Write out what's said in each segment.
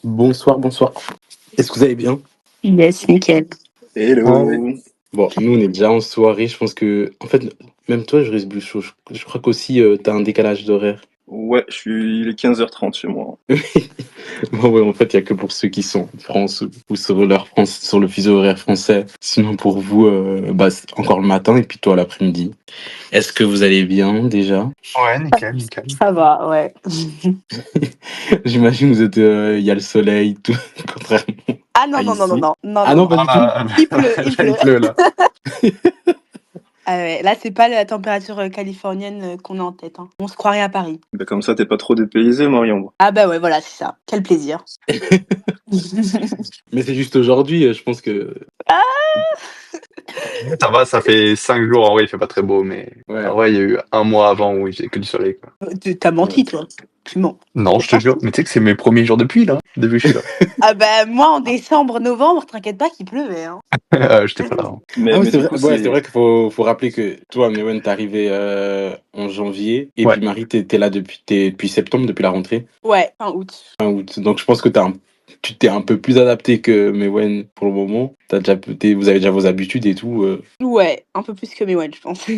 Bonsoir, bonsoir. Est-ce que vous allez bien? Yes, nickel. Hello. Bon, nous, on est déjà en soirée. Je pense que, en fait, même toi, je risque plus chaud. Je crois qu'aussi, t'as un décalage d'horaire. Ouais, il est 15h30 chez moi. Bon, ouais, en fait, il n'y a que pour ceux qui sont en France ou sur le fuseau horaire français. Sinon, pour vous, c'est encore le matin et puis toi l'après-midi. Est-ce que vous allez bien déjà? Ouais, nickel, nickel. Ça va, ouais. J'imagine que vous êtes, il y a le soleil, tout, contrairement Ah non, à non, non, non, ici. non, non, Ah non, non, pas du tout. Il pleut, il Il pleut. pleut là. Ah ouais, là, c'est pas la température californienne qu'on a en tête, hein. On se croirait à Paris. Bah comme ça, t'es pas trop dépaysé, Marion. Ah bah ouais, voilà, c'est ça. Quel plaisir. Mais c'est juste aujourd'hui, je pense que. Ça va, ça fait 5 jours. En vrai, il fait pas très beau, mais Ouais. en vrai, il y a eu un mois avant où il faisait que du soleil, quoi. T'as menti, toi. Tu mens. Non, je te jure. Mais tu sais que c'est mes premiers jours depuis là. Depuis que je suis là. Ah bah moi, en décembre, novembre, t'inquiète pas qu'il pleuvait, hein. J'étais pas là. Hein. Mais, Ah oui, mais c'est du vrai, coup, ouais, c'est vrai qu'il faut rappeler que toi, Mewen, t'es arrivé en janvier, et Ouais. puis Marie, t'es là depuis septembre, depuis la rentrée. Ouais, fin août. Fin août. Donc je pense que tu t'es un peu plus adapté que Mewen pour le moment. Vous avez déjà vos habitudes et tout. Ouais, un peu plus que Mewen, je pense. Ouais,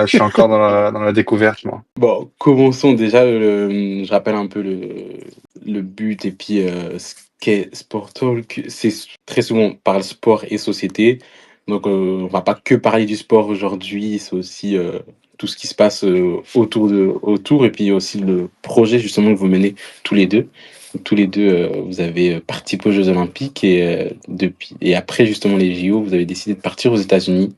je suis encore dans la découverte, moi. Bon, commençons déjà. Je rappelle un peu le but et puis ce qu'est Sport Talk. C'est très souvent on parle sport et société. Donc on va pas que parler du sport aujourd'hui, c'est aussi tout ce qui se passe autour et puis aussi le projet justement que vous menez tous les deux. Donc, tous les deux, vous avez participé aux Jeux Olympiques et après justement les JO, vous avez décidé de partir aux États-Unis.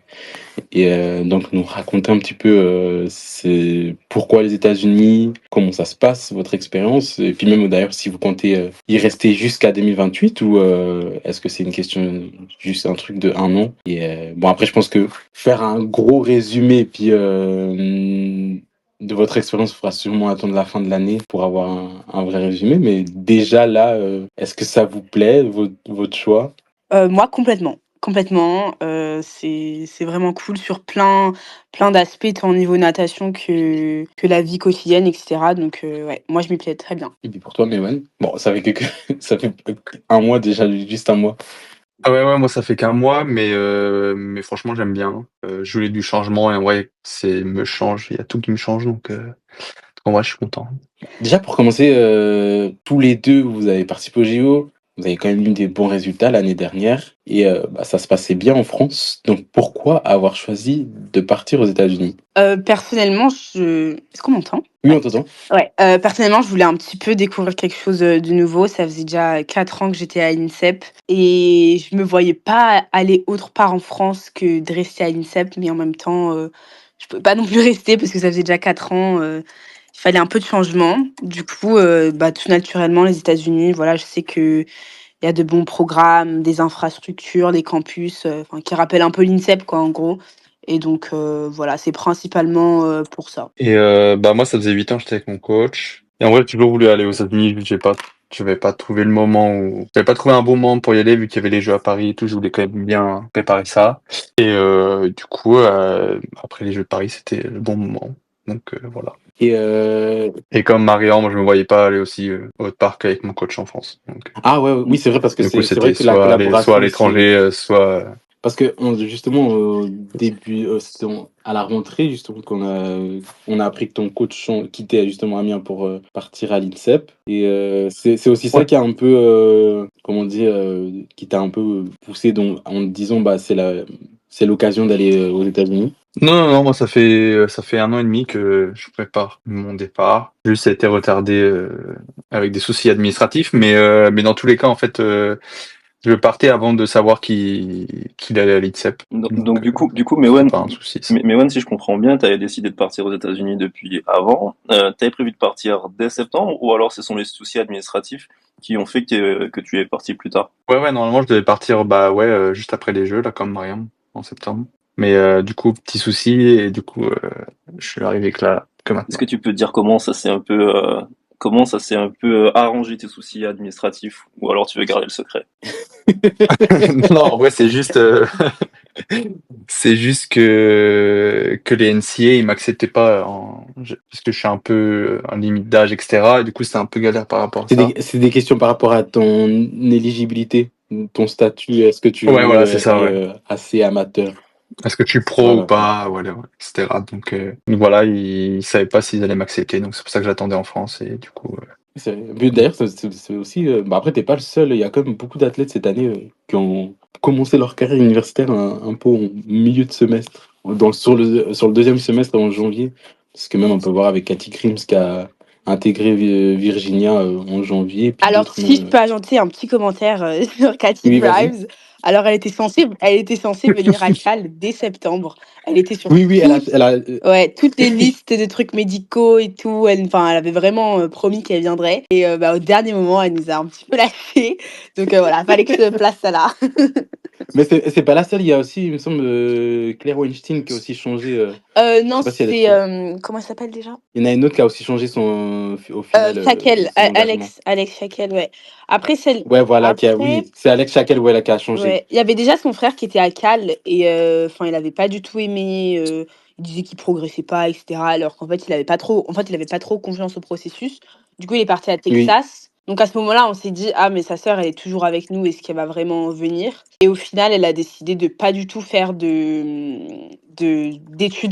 Et donc nous raconter un petit peu c'est pourquoi les États-Unis, comment ça se passe, votre expérience, et puis même d'ailleurs si vous comptez y rester jusqu'à 2028 ou est-ce que c'est une question juste un truc de un an. Et bon après je pense que faire un gros résumé puis de votre expérience fera sûrement attendre la fin de l'année pour avoir un vrai résumé, mais déjà là est-ce que ça vous plaît votre choix? Moi, complètement. Complètement, c'est vraiment cool sur plein d'aspects, tant au niveau natation que la vie quotidienne et cetera, donc ouais, moi, je m'y plais très bien. Et puis pour toi, Mewan, bon, ça fait ça fait un mois déjà, juste un mois. Ah ouais, moi ça fait qu'un mois, mais franchement j'aime bien. Je voulais du changement et en vrai, me change. Il y a tout qui me change, donc en vrai je suis content. Déjà pour commencer, tous les deux, vous avez participé au JO. Vous avez quand même eu des bons résultats l'année dernière et ça se passait bien en France. Donc pourquoi avoir choisi de partir aux États-Unis? Personnellement, est-ce qu'on m'entend? Oui, on t'entend. Ouais, personnellement, je voulais un petit peu découvrir quelque chose, de nouveau. Ça faisait déjà 4 ans que j'étais à l'INSEP et je me voyais pas aller autre part en France que de rester à l'INSEP, mais en même temps, je pouvais pas non plus rester parce que ça faisait déjà 4 ans, il fallait un peu de changement. Du coup, tout naturellement, les États-Unis, voilà, je sais qu'il y a de bons programmes, des infrastructures, des campus, enfin qui rappellent un peu l'INSEP quoi, en gros, et donc voilà, c'est principalement, pour ça. Et moi ça faisait 8 ans que j'étais avec mon coach. Et en vrai, j'ai toujours voulu aller aux États-Unis, vu que j'avais pas trouvé le moment j'avais pas trouvé un bon moment pour y aller, vu qu'il y avait les Jeux à Paris et tout, je voulais quand même bien préparer ça. Et du coup, après les Jeux de Paris, c'était le bon moment. Donc voilà. Et comme Marianne, moi je me voyais pas aller aussi au parc avec mon coach en France. Donc, Ah ouais, oui, c'est vrai parce que du coup, c'est vrai c'était que la soit à collaboration l'étranger, soit parce que justement au début, à la rentrée justement on a appris que ton coach quittait justement Amiens pour partir à l'INSEP et c'est aussi ça Ouais. qui a un peu comment dire qui t'a un peu poussé en te disant c'est l'occasion d'aller aux États-Unis. Non, moi ça fait 1 an et demi que je prépare mon départ. Juste ça a été retardé avec des soucis administratifs, mais dans tous les cas en fait, je partais avant de savoir qu'il allait à l'INSEP. Donc du coup, c'est Mewen, pas un souci. Ça. Mewen, si je comprends bien, t'avais décidé de partir aux États-Unis depuis avant. T'avais prévu de partir dès septembre, ou alors ce sont les soucis administratifs qui ont fait que tu es parti plus tard? Ouais, normalement je devais partir juste après les Jeux là comme Mariam en septembre. Mais du coup petit souci et du coup je suis arrivé que là que Est-ce maintenant. que tu peux te dire comment ça s'est un peu arrangé tes soucis administratifs, ou alors tu veux garder le secret? Non, en vrai, c'est juste, C'est juste que les NCA, ils m'acceptaient pas parce que je suis un peu en limite d'âge, etc. Et du coup, c'est un peu galère par rapport à ça. C'est des questions par rapport à ton éligibilité, ton statut. Est-ce que Ouais, voilà, tu c'est ça, es ouais. assez amateur? Est-ce que tu es pro ou Voilà. pas, voilà, etc. Donc voilà, ils savaient pas s'ils allaient m'accepter, donc c'est pour ça que j'attendais en France et du coup. Mais d'ailleurs, c'est aussi. Bah après, t'es pas le seul. Il y a quand même beaucoup d'athlètes cette année qui ont commencé leur carrière universitaire un peu au milieu de semestre, sur le deuxième semestre en janvier. Parce que même on peut voir avec Cathy Crims qui a intégré Virginia en janvier, puis Alors, d'autres si je même. peux ajouter un petit commentaire sur Cathy Oui, vas-y. Grimes. Alors, elle était censée venir à Cal dès septembre. Elle était sur Oui, oui, toutes les listes de trucs médicaux et tout. Enfin, elle avait vraiment promis qu'elle viendrait. Et bah, au dernier moment, elle nous a un petit peu lâchés. Donc voilà, fallait que je place ça là. mais c'est pas la seule. Il y a aussi, il me semble, Claire Weinstein qui a aussi changé. Je Non, sais pas si elle est c'est. trop. Comment elle s'appelle déjà? Il y en a une autre qui a aussi changé au final Shakel, son engagement. Alex Shakel, ouais. Après, celle. Ouais, voilà, Après, oui, c'est Alex Shackell, ouais, là, qui a changé. ouais, il y avait déjà son frère qui était à Cal et enfin, il avait pas du tout aimé. Il disait qu'il progressait pas, etc. Alors qu'en fait, il avait pas trop confiance au processus. Du coup, il est parti à Oui, Texas. Donc à ce moment-là, on s'est dit ah mais sa sœur, elle est toujours avec nous. Est-ce qu'elle va vraiment venir? Et au final, elle a décidé de pas du tout faire d'études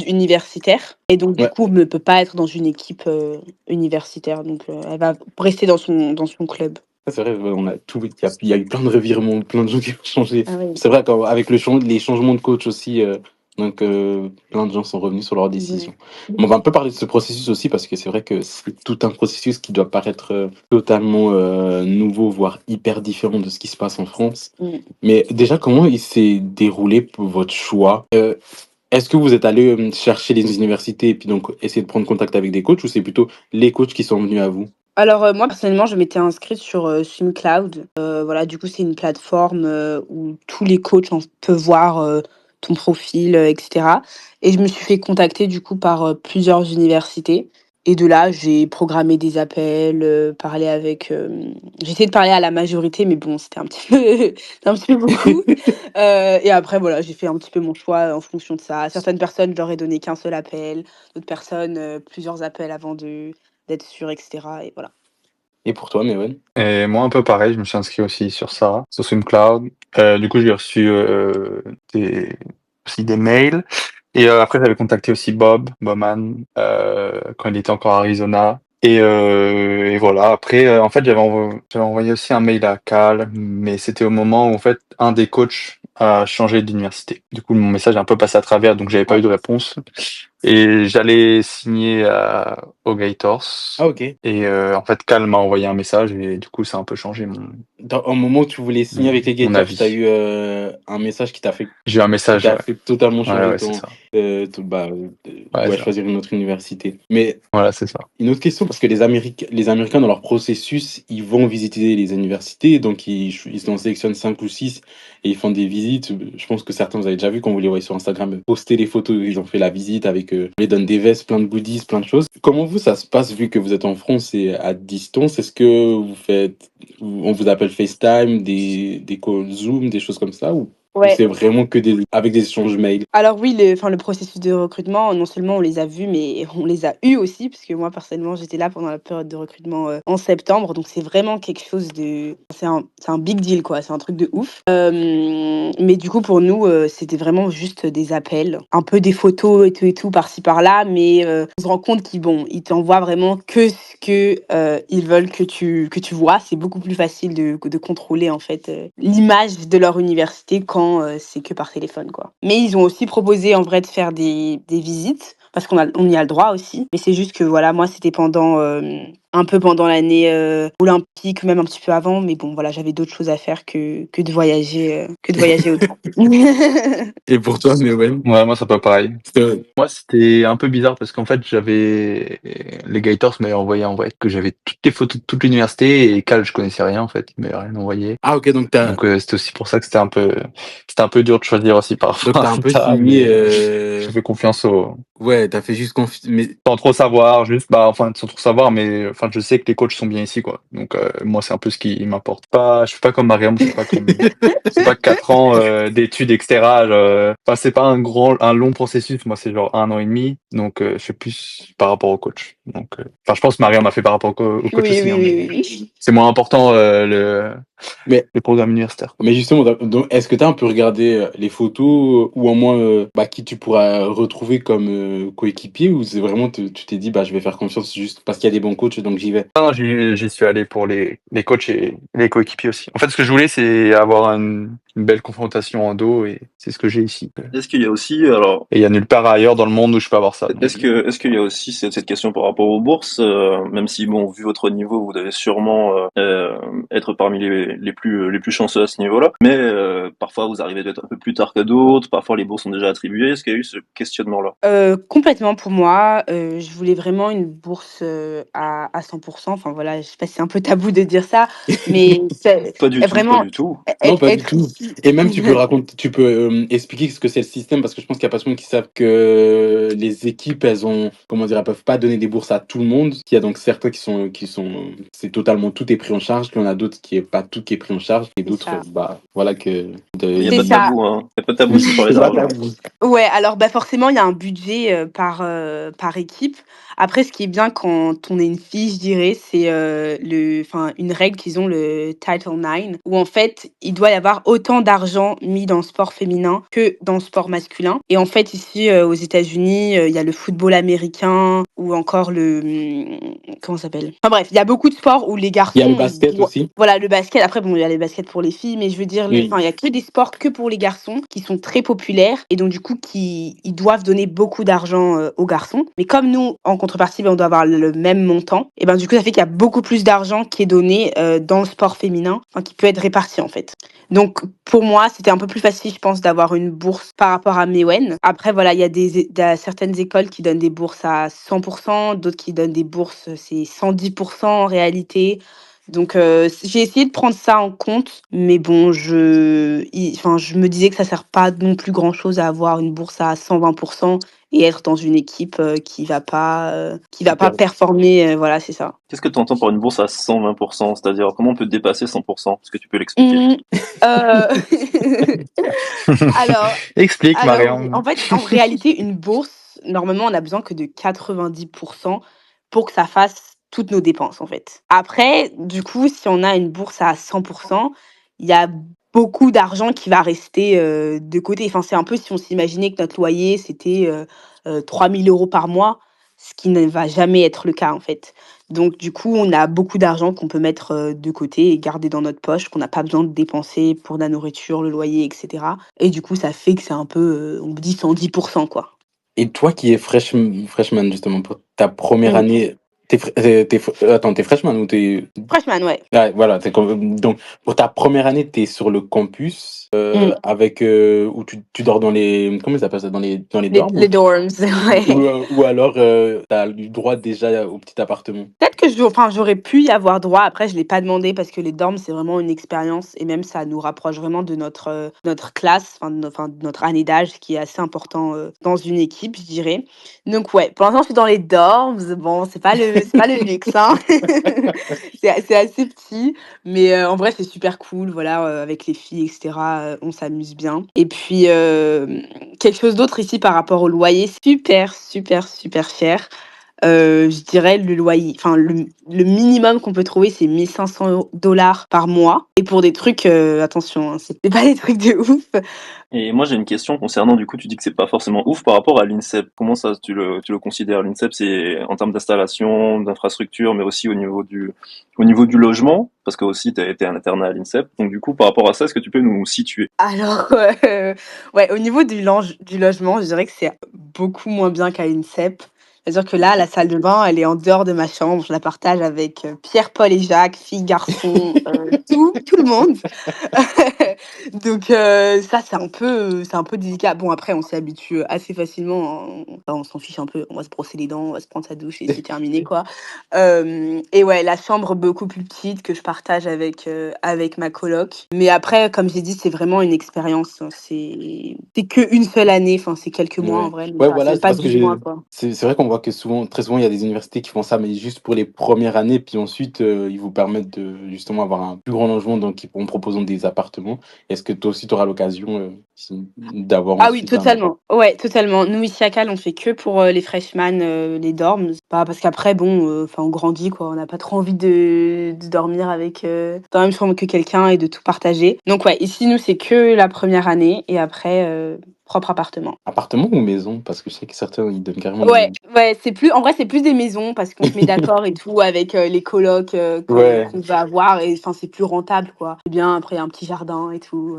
universitaires. Et donc du ouais. coup, ne peut pas être dans une équipe universitaire. Donc elle va rester dans son club. C'est vrai, on a tout, il y a eu plein de revirements, plein de gens qui ont changé. Ah oui. C'est vrai qu'avec les changements de coach aussi, plein de gens sont revenus sur leurs décisions. Mais on va un peu parler de ce processus aussi parce que c'est vrai que c'est tout un processus qui doit paraître totalement nouveau, voire hyper différent de ce qui se passe en France. Mm. Mais déjà, comment il s'est déroulé pour votre choix? Est-ce que vous êtes allé chercher les universités et puis donc essayer de prendre contact avec des coachs ou c'est plutôt les coachs qui sont venus à vous? Alors, moi, personnellement, je m'étais inscrite sur, SwimCloud. Voilà, du coup, c'est une plateforme, où tous les coachs peuvent voir, ton profil, et cetera et je me suis fait contacter, du coup, par, plusieurs universités et de là, j'ai programmé des appels, parlé avec, j'ai essayé de parler à la majorité mais bon, c'était un petit peu c'était un petit peu beaucoup, et après, voilà, j'ai fait un petit peu mon choix en fonction de ça. Certaines personnes, je leur ai donné qu'un seul appel, d'autres personnes, plusieurs appels avant d'être sûre et cetera et voilà. Et pour toi, Mewen? Et moi, un peu pareil, je me suis inscrit aussi sur ça, sur SwimCloud. Du coup, j'ai reçu aussi des mails. Et après, j'avais contacté aussi Bowman, quand il était encore à Arizona. Et voilà. Après, en fait, j'avais envoyé aussi un mail à Cal, mais c'était au moment où, en fait, un des coachs a changé d'université. Du coup, mon message est un peu passé à travers, donc j'avais pas eu de réponse. Et j'allais signer aux Gators. Ah, ok. Et en fait, Cal m'a envoyé un message et du coup, ça a un peu changé Au moment où tu voulais signer avec les mon Gators, tu as avis. eu un message J'ai eu un qui message, t'a ouais. fait totalement changer Ouais, c'est ça. Ouais, ouais, ça. choisir une autre université. Mais Voilà, c'est ça. une autre question, parce que les Américains, dans leur processus, ils vont visiter les universités, donc ils en sélectionnent 5 ou 6 et ils font des visites. Je pense que certains, vous avez déjà vu quand vous les voyez sur Instagram, poster les photos, ils ont fait la visite avec, on les donne des vestes, plein de goodies, plein de choses. Comment vous, ça se passe vu que vous êtes en France et à distance? Est-ce que on vous appelle FaceTime, des calls Zoom, des choses comme ça, ou Ouais. c'est vraiment que avec des échanges mail? Alors oui, le processus de recrutement, non seulement on les a vus, mais on les a eus aussi, parce que moi personnellement, j'étais là pendant la période de recrutement, en septembre, donc c'est vraiment quelque chose de c'est un big deal quoi, c'est un truc de ouf. Mais du coup pour nous, c'était vraiment juste des appels, un peu des photos et tout par-ci par-là, mais on se rend compte ils t'envoient vraiment que ce que, ils veulent que tu vois. C'est beaucoup plus facile de contrôler en fait, l'image de leur université quand, c'est que par téléphone quoi. Mais ils ont aussi proposé en vrai de faire des visites parce on y a le droit aussi. Mais c'est juste que voilà, moi c'était un peu pendant l'année, olympique, même un petit peu avant, mais bon voilà, j'avais d'autres choses à faire que de voyager autant. Et pour toi, Mewen? Ouais, moi, c'est pas pareil. C'est- Moi, c'était un peu bizarre parce qu'en fait, les Gators m'avaient envoyé en vrai que j'avais toutes les photos de toute l'université et Cal, je connaissais rien en fait. Il m'avait rien envoyé. Ah, ok, Donc, c'était aussi pour ça que c'était un peu dur de choisir aussi par donc rapport t'as à un peu ça, signé. mais je fais confiance Ouais, t'as fait juste confiance. Mais sans trop savoir, juste, bah, enfin, sans trop savoir, mais enfin, je sais que les coachs sont bien ici, quoi. Donc, moi, c'est un peu ce qui m'importe. Pas, je suis pas comme Mariam, c'est pas 4 ans d'études, etc. Enfin, c'est pas un long processus. Moi, c'est genre 1 an et demi. Donc, je fais plus par rapport au coach. Donc, enfin, je pense que Mariam a fait par rapport au coach Oui, aussi, oui, hein, oui, mais oui. c'est moins important Mais les programmes universitaires. Mais justement, donc, est-ce que tu as un peu regardé les photos ou au moins qui tu pourras retrouver comme coéquipier ou c'est vraiment tu t'es dit bah je vais faire confiance juste parce qu'il y a des bons coachs donc j'y vais. Non, j'y suis allé pour les coachs et les coéquipiers aussi. En fait, ce que je voulais, c'est avoir une belle confrontation en dos et c'est ce que j'ai ici. Est-ce qu'il y a aussi, alors, Et il y a nulle part ailleurs dans le monde où je peux avoir ça. Donc, est-ce qu'il y a aussi cette question par rapport aux bourses, même si bon, vu votre niveau, vous devez sûrement être parmi les plus chanceux à ce niveau-là, mais parfois vous arrivez peut-être un peu plus tard que d'autres, parfois les bourses sont déjà attribuées. Est-ce qu'il y a eu ce questionnement-là? Complètement pour moi, je voulais vraiment une bourse, à 100 Enfin voilà, je sais pas si c'est un peu tabou de dire ça, mais c'est Pas du tout, pas vraiment du tout. Non, pas du être tout. ici. Et même tu peux raconter, tu peux expliquer ce que c'est le système parce que je pense qu'il y a pas tout le monde qui savent que les équipes elles ont comment dire elles peuvent pas donner des bourses à tout le monde. Il y a donc certains qui sont c'est totalement tout est pris en charge, puis il y en a d'autres qui est pas tout qui est pris en charge et C'est d'autres ça. bah voilà que Il n'y a C'est pas de ça. tabou, hein. Il n'y a pas de tabou ici sur c'est les pas argent. tabou. Ouais, alors, bah, forcément, il y a un budget, par équipe. Après, ce qui est bien quand on est une fille, je dirais, c'est, une règle qu'ils ont, le Title IX, où en fait, il doit y avoir autant d'argent mis dans le sport féminin que dans le sport masculin. Et en fait, ici, aux États-Unis, il y a le football américain ou encore comment ça s'appelle? Enfin bref, il y a beaucoup de sports où les Il y a le garçons, ils basket doivent aussi. voilà, le basket. Après, bon, il y a les baskets pour les filles, mais je veux dire, Oui. il y a que des sports que pour les garçons qui sont très populaires et donc, du coup, ils doivent donner beaucoup d'argent aux garçons. Mais comme nous, en contrepartie, ben, on doit avoir le même montant, et ben, du coup, ça fait qu'il y a beaucoup plus d'argent qui est donné dans le sport féminin, enfin, qui peut être réparti, en fait. Donc, pour moi, c'était un peu plus facile, je pense, d'avoir une bourse par rapport à Mewen. Après, voilà, il y a certaines écoles qui donnent des bourses à 100%, d'autres qui donnent des bourses, c'est 110% en réalité. Donc, j'ai essayé de prendre ça en compte, mais bon, je me disais que ça sert pas non plus grand-chose à avoir une bourse à 120% et être dans une équipe qui va pas Super. performer. Voilà, c'est ça. Qu'est-ce que tu entends par une bourse à 120%? C'est-à-dire, comment on peut dépasser 100%? Est-ce que tu peux l'expliquer? Mmh, euh, alors, Explique, alors oui, Mariam. en fait, en réalité, une bourse, normalement, on a besoin que de 90% pour que ça fasse toutes nos dépenses, en fait. Après, du coup, si on a une bourse à 100%, il y a beaucoup d'argent qui va rester de côté. Enfin, c'est un peu si on s'imaginait que notre loyer, c'était 3 000 € par mois, ce qui ne va jamais être le cas, en fait. Donc, du coup, on a beaucoup d'argent qu'on peut mettre de côté et garder dans notre poche, qu'on n'a pas besoin de dépenser pour la nourriture, le loyer, etc. Et du coup, ça fait que c'est un peu, on me dit 110%, quoi. Et toi qui es freshman justement pour ta première Mmh. année, attends, t'es freshman ou t'es Freshman, ouais. ouais, voilà, donc pour ta première année, t'es sur le campus Mmh. avec où tu dors dans les comment ils appellent ça dans les dorms Les dorms, ouais. ou alors t'as eu droit déjà au petit appartement. Peut-être que j'aurais pu y avoir droit. Après, je l'ai pas demandé parce que les dorms, c'est vraiment une expérience et même ça nous rapproche vraiment de notre classe, de notre année d'âge, ce qui est assez important, dans une équipe, je dirais. Donc ouais, pour l'instant, je suis dans les dorms. Bon, c'est pas le luxe, hein. C'est assez petit, mais en vrai, c'est super cool, voilà, avec les filles et cetera, on s'amuse bien et puis, quelque chose d'autre ici par rapport au loyer, super, super, super cher. Je dirais le loyer, enfin le minimum qu'on peut trouver, c'est 1 500 $ par mois et pour des trucs, attention, hein, c'est pas des trucs de ouf. Et moi, j'ai une question concernant, du coup, tu dis que c'est pas forcément ouf par rapport à l'INSEP. Comment ça, tu le considères? L'INSEP, c'est en termes d'installation, d'infrastructure, mais aussi au niveau du logement, parce que aussi, tu as été un internat à l'INSEP. Donc, du coup, par rapport à ça, est-ce que tu peux nous situer? Alors, ouais, au niveau du logement, je dirais que c'est beaucoup moins bien qu'à l'INSEP. C'est-à-dire que là, la salle de bain, elle est en dehors de ma chambre. Je la partage avec, Pierre, Paul et Jacques, filles, garçons, tout le monde. Donc, ça, c'est un peu délicat. Bon, après, on s'y habitue assez facilement, hein. On s'en fiche un peu. On va se brosser les dents, on va se prendre sa douche et c'est terminé, quoi. Et ouais, la chambre beaucoup plus petite que je partage avec ma coloc. Mais après, comme j'ai dit, c'est vraiment une expérience, hein. C'est qu'une seule année, enfin, c'est quelques mois en Ouais. vrai, donc Ouais, ça voilà, fait c'est pas parce que 12 mois, quoi. c'est vrai qu'on voit que très souvent, il y a des universités qui font ça, mais juste pour les premières années, puis ensuite, ils vous permettent de justement avoir un plus grand logement, donc ils pourront proposer des appartements. Est-ce que toi aussi, tu auras l'occasion d'avoir Ah oui, ensuite un appart? totalement. Ouais, totalement. Nous, ici à Cal, on fait que pour les freshmen, les dorms. Pas parce qu'après, bon, enfin, on grandit, quoi. On n'a pas trop envie de dormir avec dans la même chambre que quelqu'un et de tout partager. Donc ouais, ici, nous, c'est que la première année et après, propre appartement. Appartement ou maison? Parce que je sais que certains, ils donnent carrément Ouais, ouais, en vrai, c'est plus des maisons parce qu'on se met d'accord et tout avec les colocs Ouais. qu'on va avoir et enfin, c'est plus rentable, quoi. C'est bien, après, il y a un petit jardin et tout.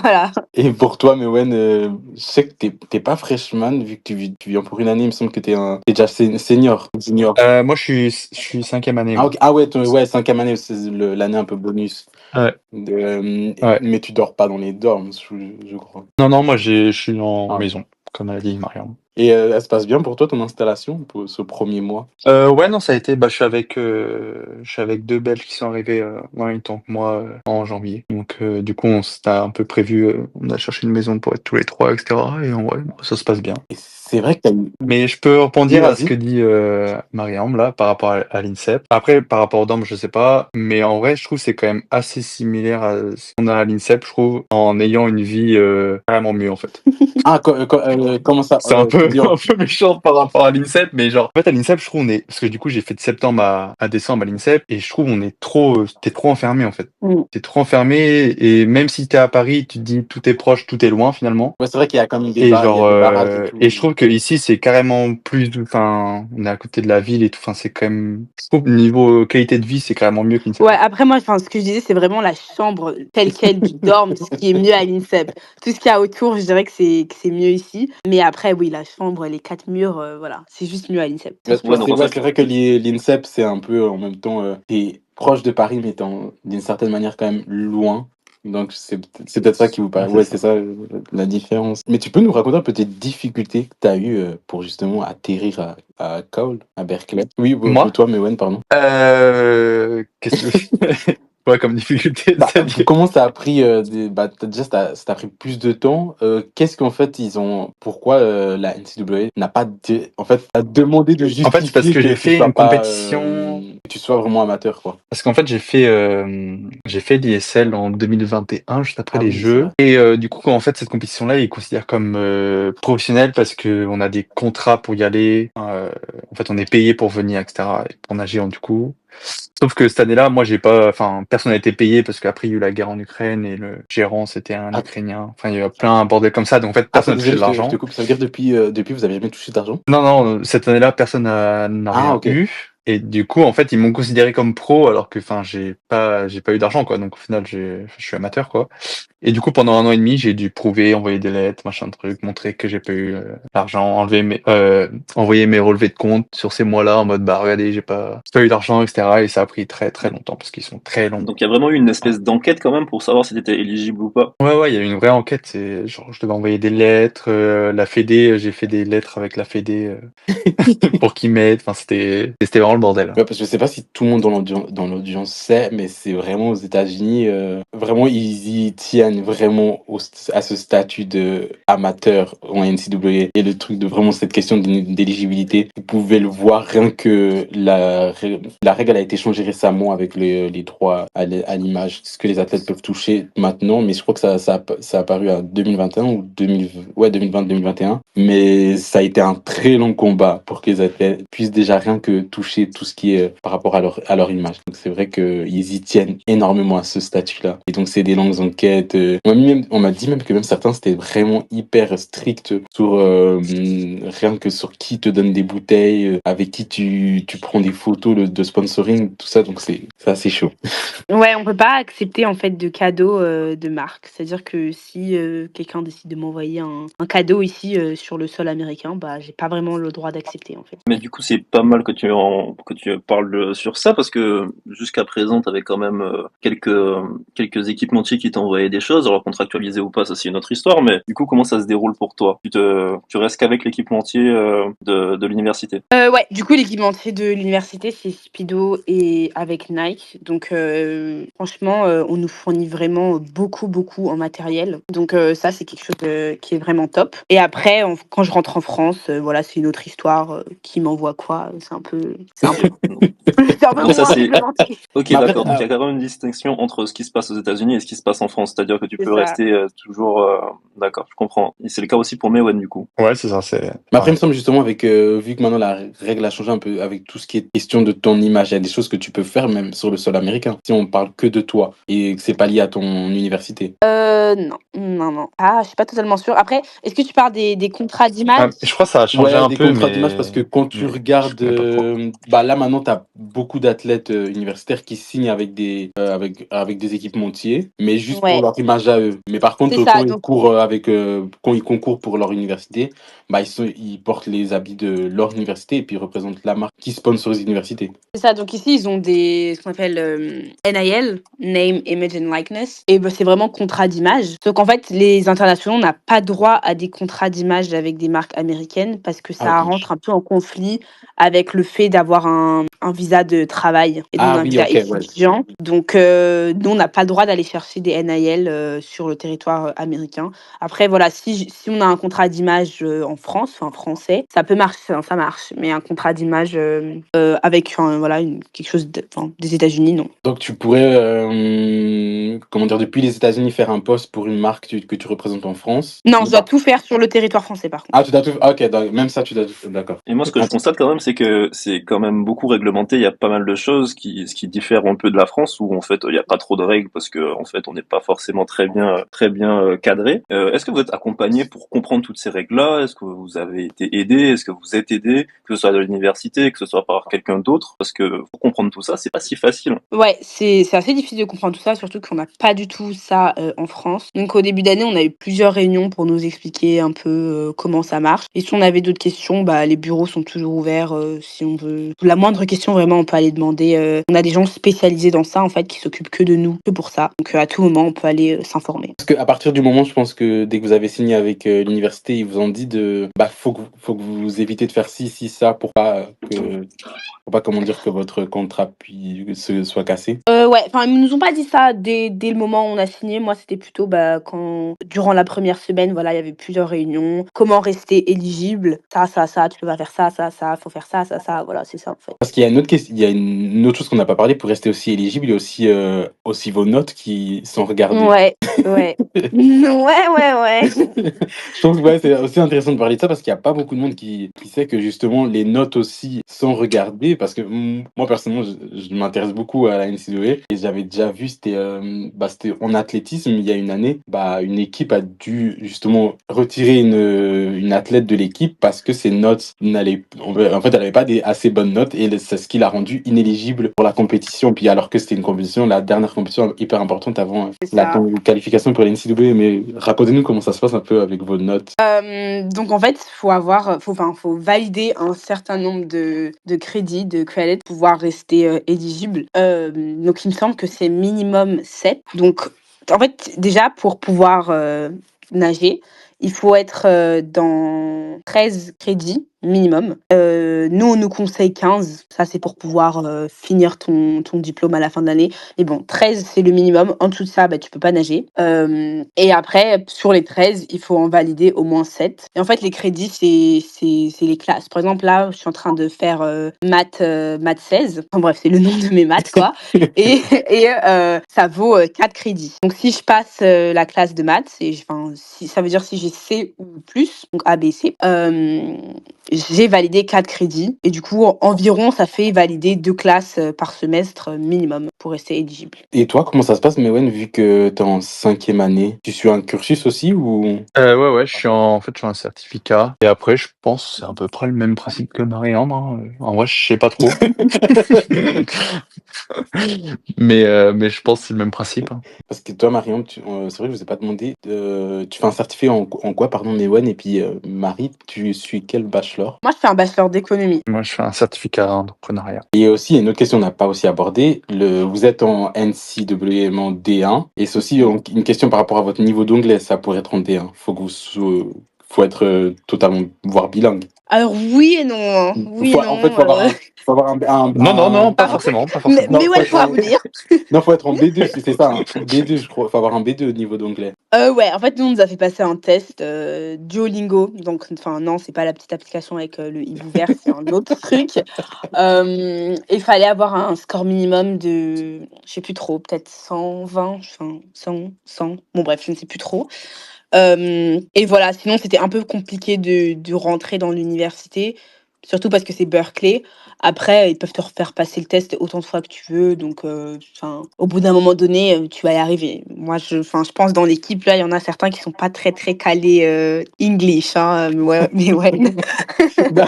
Voilà. Et pour toi, Mewen, je sais que t'es pas freshman, vu que tu viens pour une année, il me semble que t'es déjà senior. Junior. Moi, je suis 5e année, Ah, moi. ok. Ah ouais, ouais, 5e année, c'est l'année un peu bonus. Ouais. Ouais. Mais tu dors pas dans les dorms, je crois. Non, non, moi, je suis en Ah. maison, comme a dit Mariam. Et elle se passe bien pour toi, ton installation, pour ce premier mois? Ouais, non, ça a été. Bah, je suis avec 2 Belges qui sont arrivés en même temps que moi en janvier. Donc, du coup, on s'était un peu prévu. On a cherché une maison pour être tous les trois, etc. Et en vrai, ça se passe bien. Et c'est vrai que t'as eu... Mais je peux Oui, rebondir à ce vas-y. que dit Mariam là par rapport à l'INSEP. Après, par rapport aux dorms, je sais pas, mais en vrai, je trouve que c'est quand même assez similaire à ce qu'on a à l'INSEP, je trouve, en ayant une vie vraiment mieux en fait. Ah, comment ça? C'est un peu Dis-moi. un peu méchant par rapport à l'INSEP, mais genre en fait à l'INSEP, je trouve on est parce que du coup j'ai fait de septembre à décembre à l'INSEP et je trouve on est trop t'es trop enfermé en fait. T'es trop enfermé et même si t'es à Paris, tu te dis tout est proche, tout est loin finalement. Ouais, c'est vrai qu'il y a quand même Et il y a genre des barrages et tout. et je trouve que ici c'est carrément plus enfin on est à côté de la ville et tout, enfin c'est quand même je trouve niveau qualité de vie c'est carrément mieux que l'INSEP. Ouais, après moi, enfin, ce que je disais, c'est vraiment la chambre telle quelle du dorm, ce qui est mieux à l'INSEP. Tout ce qu'il y a autour, je dirais que c'est mieux ici. Mais après, oui, la chambre, les 4 murs, voilà, c'est juste mieux à l'INSEP. Ouais, Ouais, donc en c'est fait, vrai que l'INSEP, c'est un peu en même temps, t'es proche de Paris, mais d'une certaine manière quand même loin. Donc c'est peut-être ça qui vous paraît. Ouais, Ouais, c'est c'est ça la différence. Mais tu peux nous raconter un peu tes difficultés que tu as eues pour justement atterrir à Cole, à Berkeley? Oui, Moi toi, Mewen, pardon. qu'est-ce que ouais comme difficulté, c'est-à-dire Comment ça a pris déjà ça t'a pris plus de temps. Qu'est-ce qu'en fait pourquoi la NCAA n'a pas en fait a demandé de en fait, c'est parce justifier que que j'ai tu fait sois une pas compétition. que tu sois vraiment amateur, quoi. Parce qu'en fait, j'ai fait l'ISL en 2021, juste après Ah les oui, c'est Jeux. vrai. Et du coup, en fait, cette compétition-là, ils considèrent comme professionnelle parce que on a des contrats pour y aller. En fait, on est payé pour venir, etc. Et pour nager, du coup. Sauf que cette année-là, moi, j'ai pas, enfin, personne n'a été payé parce qu'après, il y a eu la guerre en Ukraine et le gérant, c'était un Ah, Ukrainien. Enfin, il y a plein de bordel comme ça. Donc, en fait, personne n'a touché désolé, de je te l'argent. coupe. Ça veut dire depuis vous avez jamais touché d'argent? Non, non, cette année-là, personne n'a Ah, rien ok. eu. Et du coup, en fait, ils m'ont considéré comme pro alors que, enfin, j'ai pas eu d'argent, quoi. Donc, au final, je suis amateur, quoi. Et du coup, pendant 1 an et demi, j'ai dû prouver, envoyer des lettres, machin de truc, montrer que j'ai pas eu l'argent, envoyer mes relevés de compte sur ces mois-là en mode, bah, regardez, j'ai pas eu d'argent, etc. Et ça a pris très, très longtemps parce qu'ils sont très longs. donc il y a vraiment eu une espèce d'enquête quand même pour savoir si t'étais éligible ou pas. Ouais, ouais, il y a eu une vraie enquête. C'est genre, je devais envoyer des lettres, la Fédé, j'ai fait des lettres avec la Fédé pour qu'ils m'aident. Enfin, c'était vraiment le bordel. Ouais, parce que je sais pas si tout le monde dans l'audience sait, mais c'est vraiment aux États-Unis, vraiment ils y tiennent vraiment à ce statut de amateur en NCAA et le truc de vraiment cette question d'éligibilité. Vous pouvez le voir rien que la règle a été changée récemment avec les droits à l'image, ce que les athlètes peuvent toucher maintenant, mais je crois que ça a apparu en 2021 ou 2020-2021, mais ça a été un très long combat pour que les athlètes puissent déjà rien que toucher tout ce qui est par rapport à leur image. Donc c'est vrai qu'ils y tiennent énormément à ce statut-là. Et donc c'est des longues enquêtes. On m'a dit même que même certains c'était vraiment hyper strict sur rien que sur qui te donne des bouteilles, avec qui tu prends des photos de sponsoring, tout ça. Donc c'est assez chaud. Ouais, on peut pas accepter en fait de cadeaux de marque. C'est-à-dire que si quelqu'un décide de m'envoyer un cadeau ici sur le sol américain, bah j'ai pas vraiment le droit d'accepter en fait. Mais du coup, c'est pas mal que que tu parles sur ça, parce que jusqu'à présent, tu avais quand même quelques équipementiers qui t'envoyaient des choses, alors contractualisé ou pas, ça c'est une autre histoire, mais du coup, comment ça se déroule pour toi? Tu restes qu'avec l'équipementier de l'université? Ouais, du coup, l'équipementier de l'université, c'est Speedo et avec Nike. Donc, franchement, on nous fournit vraiment beaucoup, beaucoup en matériel. Donc, ça, c'est quelque chose qui est vraiment top. Et après, quand je rentre en France, voilà, c'est une autre histoire. Qui m'envoie quoi? C'est un peu Ok. c'est un peu Donc ça, moins c'est... réglementé. Ok, Mais après, d'accord. Donc il y a quand même une distinction entre ce qui se passe aux États-Unis et ce qui se passe en France. C'est-à-dire que tu C'est peux ça. rester toujours... D'accord, je comprends. Et c'est le cas aussi pour Mewen, du coup. Ouais, c'est ça, c'est mais après, il me pareil. semble justement avec, vu que maintenant la règle a changé un peu avec tout ce qui est question de ton image, il y a des choses que tu peux faire même sur le sol américain, si on parle que de toi et que c'est pas lié à ton université. Non, non, non. Ah, je suis pas totalement sûre. Après, est-ce que tu parles des contrats d'image? Je crois que ça a changé Ouais, un des peu, contrats d'image parce que quand tu je regardes, connais pas trop. bah là maintenant tu as beaucoup d'athlètes universitaires qui signent avec avec des équipementiers, mais juste pour Ouais, leur image à eux. Mais par c'est contre, ça. Donc, quand ils concourent pour leur université, bah ils portent les habits de leur université et puis ils représentent la marque qui sponsorise l'université. c'est ça. Donc ici, ils ont ce qu'on appelle NIL, Name, Image and Likeness. Et bah, c'est vraiment contrat d'image. Donc en fait, les internationaux n'ont pas droit à des contrats d'image avec des marques américaines parce que Ah ça ok. rentre un peu en conflit avec le fait d'avoir un visa de travail et non Ah un oui, visa ok, ouais. étudiant. Donc nous, on n'a pas le droit d'aller chercher des NIL sur le territoire américain. Après, voilà, si on a un contrat d'image en France, enfin français, ça peut marcher, ça marche. Mais un contrat d'image avec voilà, quelque chose des États-Unis, non. Donc tu pourrais, comment dire, depuis les États-Unis faire un poste pour une marque que tu représentes en France. Non, je dois tout faire sur le territoire français, par contre. Ah, tu dois tout. Ah, ok, même ça, tu dois tout. D'accord. Et moi, ce que je constate quand même, c'est que c'est quand même beaucoup réglementé. Il y a pas mal de choses qui diffèrent un peu de la France, où en fait, il n'y a pas trop de règles parce que en fait, on n'est pas forcément très bien cadré. Est-ce que vous êtes accompagné pour comprendre toutes ces règles-là? Est-ce que vous avez été aidé? Est-ce que vous êtes aidé, que ce soit de l'université, que ce soit par quelqu'un d'autre? Parce que pour comprendre tout ça, c'est pas si facile. Ouais, c'est assez difficile de comprendre tout ça, surtout qu'on n'a pas du tout ça en France. Donc au début d'année, on a eu plusieurs réunions pour nous expliquer un peu comment ça marche. Et si on avait d'autres questions, bah, les bureaux sont toujours ouverts si on veut. La moindre question, vraiment, on peut aller demander. On a des gens spécialisés dans ça, en fait, qui s'occupent que de nous, que pour ça. Donc à tout moment, on peut aller s'informer. Parce qu'à partir du moment, je pense que dès que vous avez signé avec l'université, ils vous ont dit bah, faut que vous évitez de faire ci, ça pour pas, comment dire, que votre contrat soit cassé. Ouais, enfin, ils nous ont pas dit ça dès le moment où on a signé. Moi, c'était plutôt bah, quand, durant la première semaine, voilà, il y avait plusieurs réunions. Comment rester éligible? Ça, tu peux pas faire ça, faut faire ça. Voilà, c'est ça, en fait. Parce qu'il y a une autre question, il y a une autre chose qu'on n'a pas parlé pour rester aussi éligible, il y a aussi vos notes qui sont regardées. Ouais, ouais. Ouais. Je trouve que ouais, c'est aussi intéressant de parler de ça parce qu'il n'y a pas beaucoup de monde qui sait que justement les notes aussi sont regardées parce que moi personnellement je m'intéresse beaucoup à la NCAA et j'avais déjà vu c'était en athlétisme il y a une année bah une équipe a dû justement retirer une athlète de l'équipe parce que ses notes en fait elle avait pas des assez bonnes notes et c'est ce qui l'a rendue inéligible pour la compétition puis alors que c'était une compétition la dernière compétition hyper importante avant C'est la ça. qualification pour la NCAA mais racontez-nous comment ça se passe un peu avec vos notes. Donc en fait, faut valider un certain nombre de crédits, de credits pour pouvoir rester éligible. Donc il me semble que c'est minimum 7. Donc en fait, déjà pour pouvoir nager, il faut être dans 13 crédits minimum. Nous, on nous conseille 15. Ça, c'est pour pouvoir finir ton diplôme à la fin de l'année. Mais bon, 13, c'est le minimum. En dessous de ça, bah, tu peux pas nager. Et après, sur les 13, il faut en valider au moins 7. Et en fait, les crédits, c'est les classes. Par exemple, là, je suis en train de faire maths 16. Enfin bref, c'est le nom de mes maths, quoi. Et ça vaut 4 crédits. Donc, si je passe la classe de maths, ça veut dire si j'ai C ou plus, donc A, B, C, j'ai validé 4 crédits. Et du coup, environ, ça fait valider 2 classes par semestre minimum pour rester éligible. Et toi, comment ça se passe, Mewen, vu que t'es en 5e année? Tu suis un cursus aussi ou? Ouais, en fait, je suis un certificat. Et après, je pense que c'est à peu près le même principe que Marianne, hein. En vrai, je sais pas trop. Mais je pense que c'est le même principe, hein. Parce que toi, Marion, c'est vrai que je vous ai pas demandé, tu fais un certificat en en quoi, pardon, Mewen? Et puis, Marie, tu suis quel bachelor? Moi, je fais un bachelor d'économie. Moi, je fais un certificat en entrepreneuriat. Et aussi, il y a une autre question qu'on n'a pas aussi abordée. Vous êtes en NCAA en D1, et c'est aussi une question par rapport à votre niveau d'anglais. Ça pourrait être en D1. Faut être totalement, voire bilingue. Alors oui et non, hein. Oui et En fait, non. faut avoir Non, pas Ah, forcément, pas mais forcément. Non, ouais, je pourrais vous dire. non, faut être en B2, c'est ça, hein. B2, je crois. Faut avoir un B2 au niveau d'anglais. Ouais, en fait, nous, on nous a fait passer un test, Duolingo. Donc, enfin, non, c'est pas la petite application avec le hibou vert, c'est un autre truc. Il fallait avoir un score minimum de, je sais plus trop, peut-être 120, enfin 100. Bon, bref, je ne sais plus trop. Et voilà, sinon, c'était un peu compliqué de rentrer dans l'université, surtout parce que c'est Berkeley. Après, ils peuvent te refaire passer le test autant de fois que tu veux. Donc, enfin, au bout d'un moment donné, tu vas y arriver. Moi, je pense dans l'équipe, là, il y en a certains qui sont pas très, très calés English. Hein, mais ouais. Non,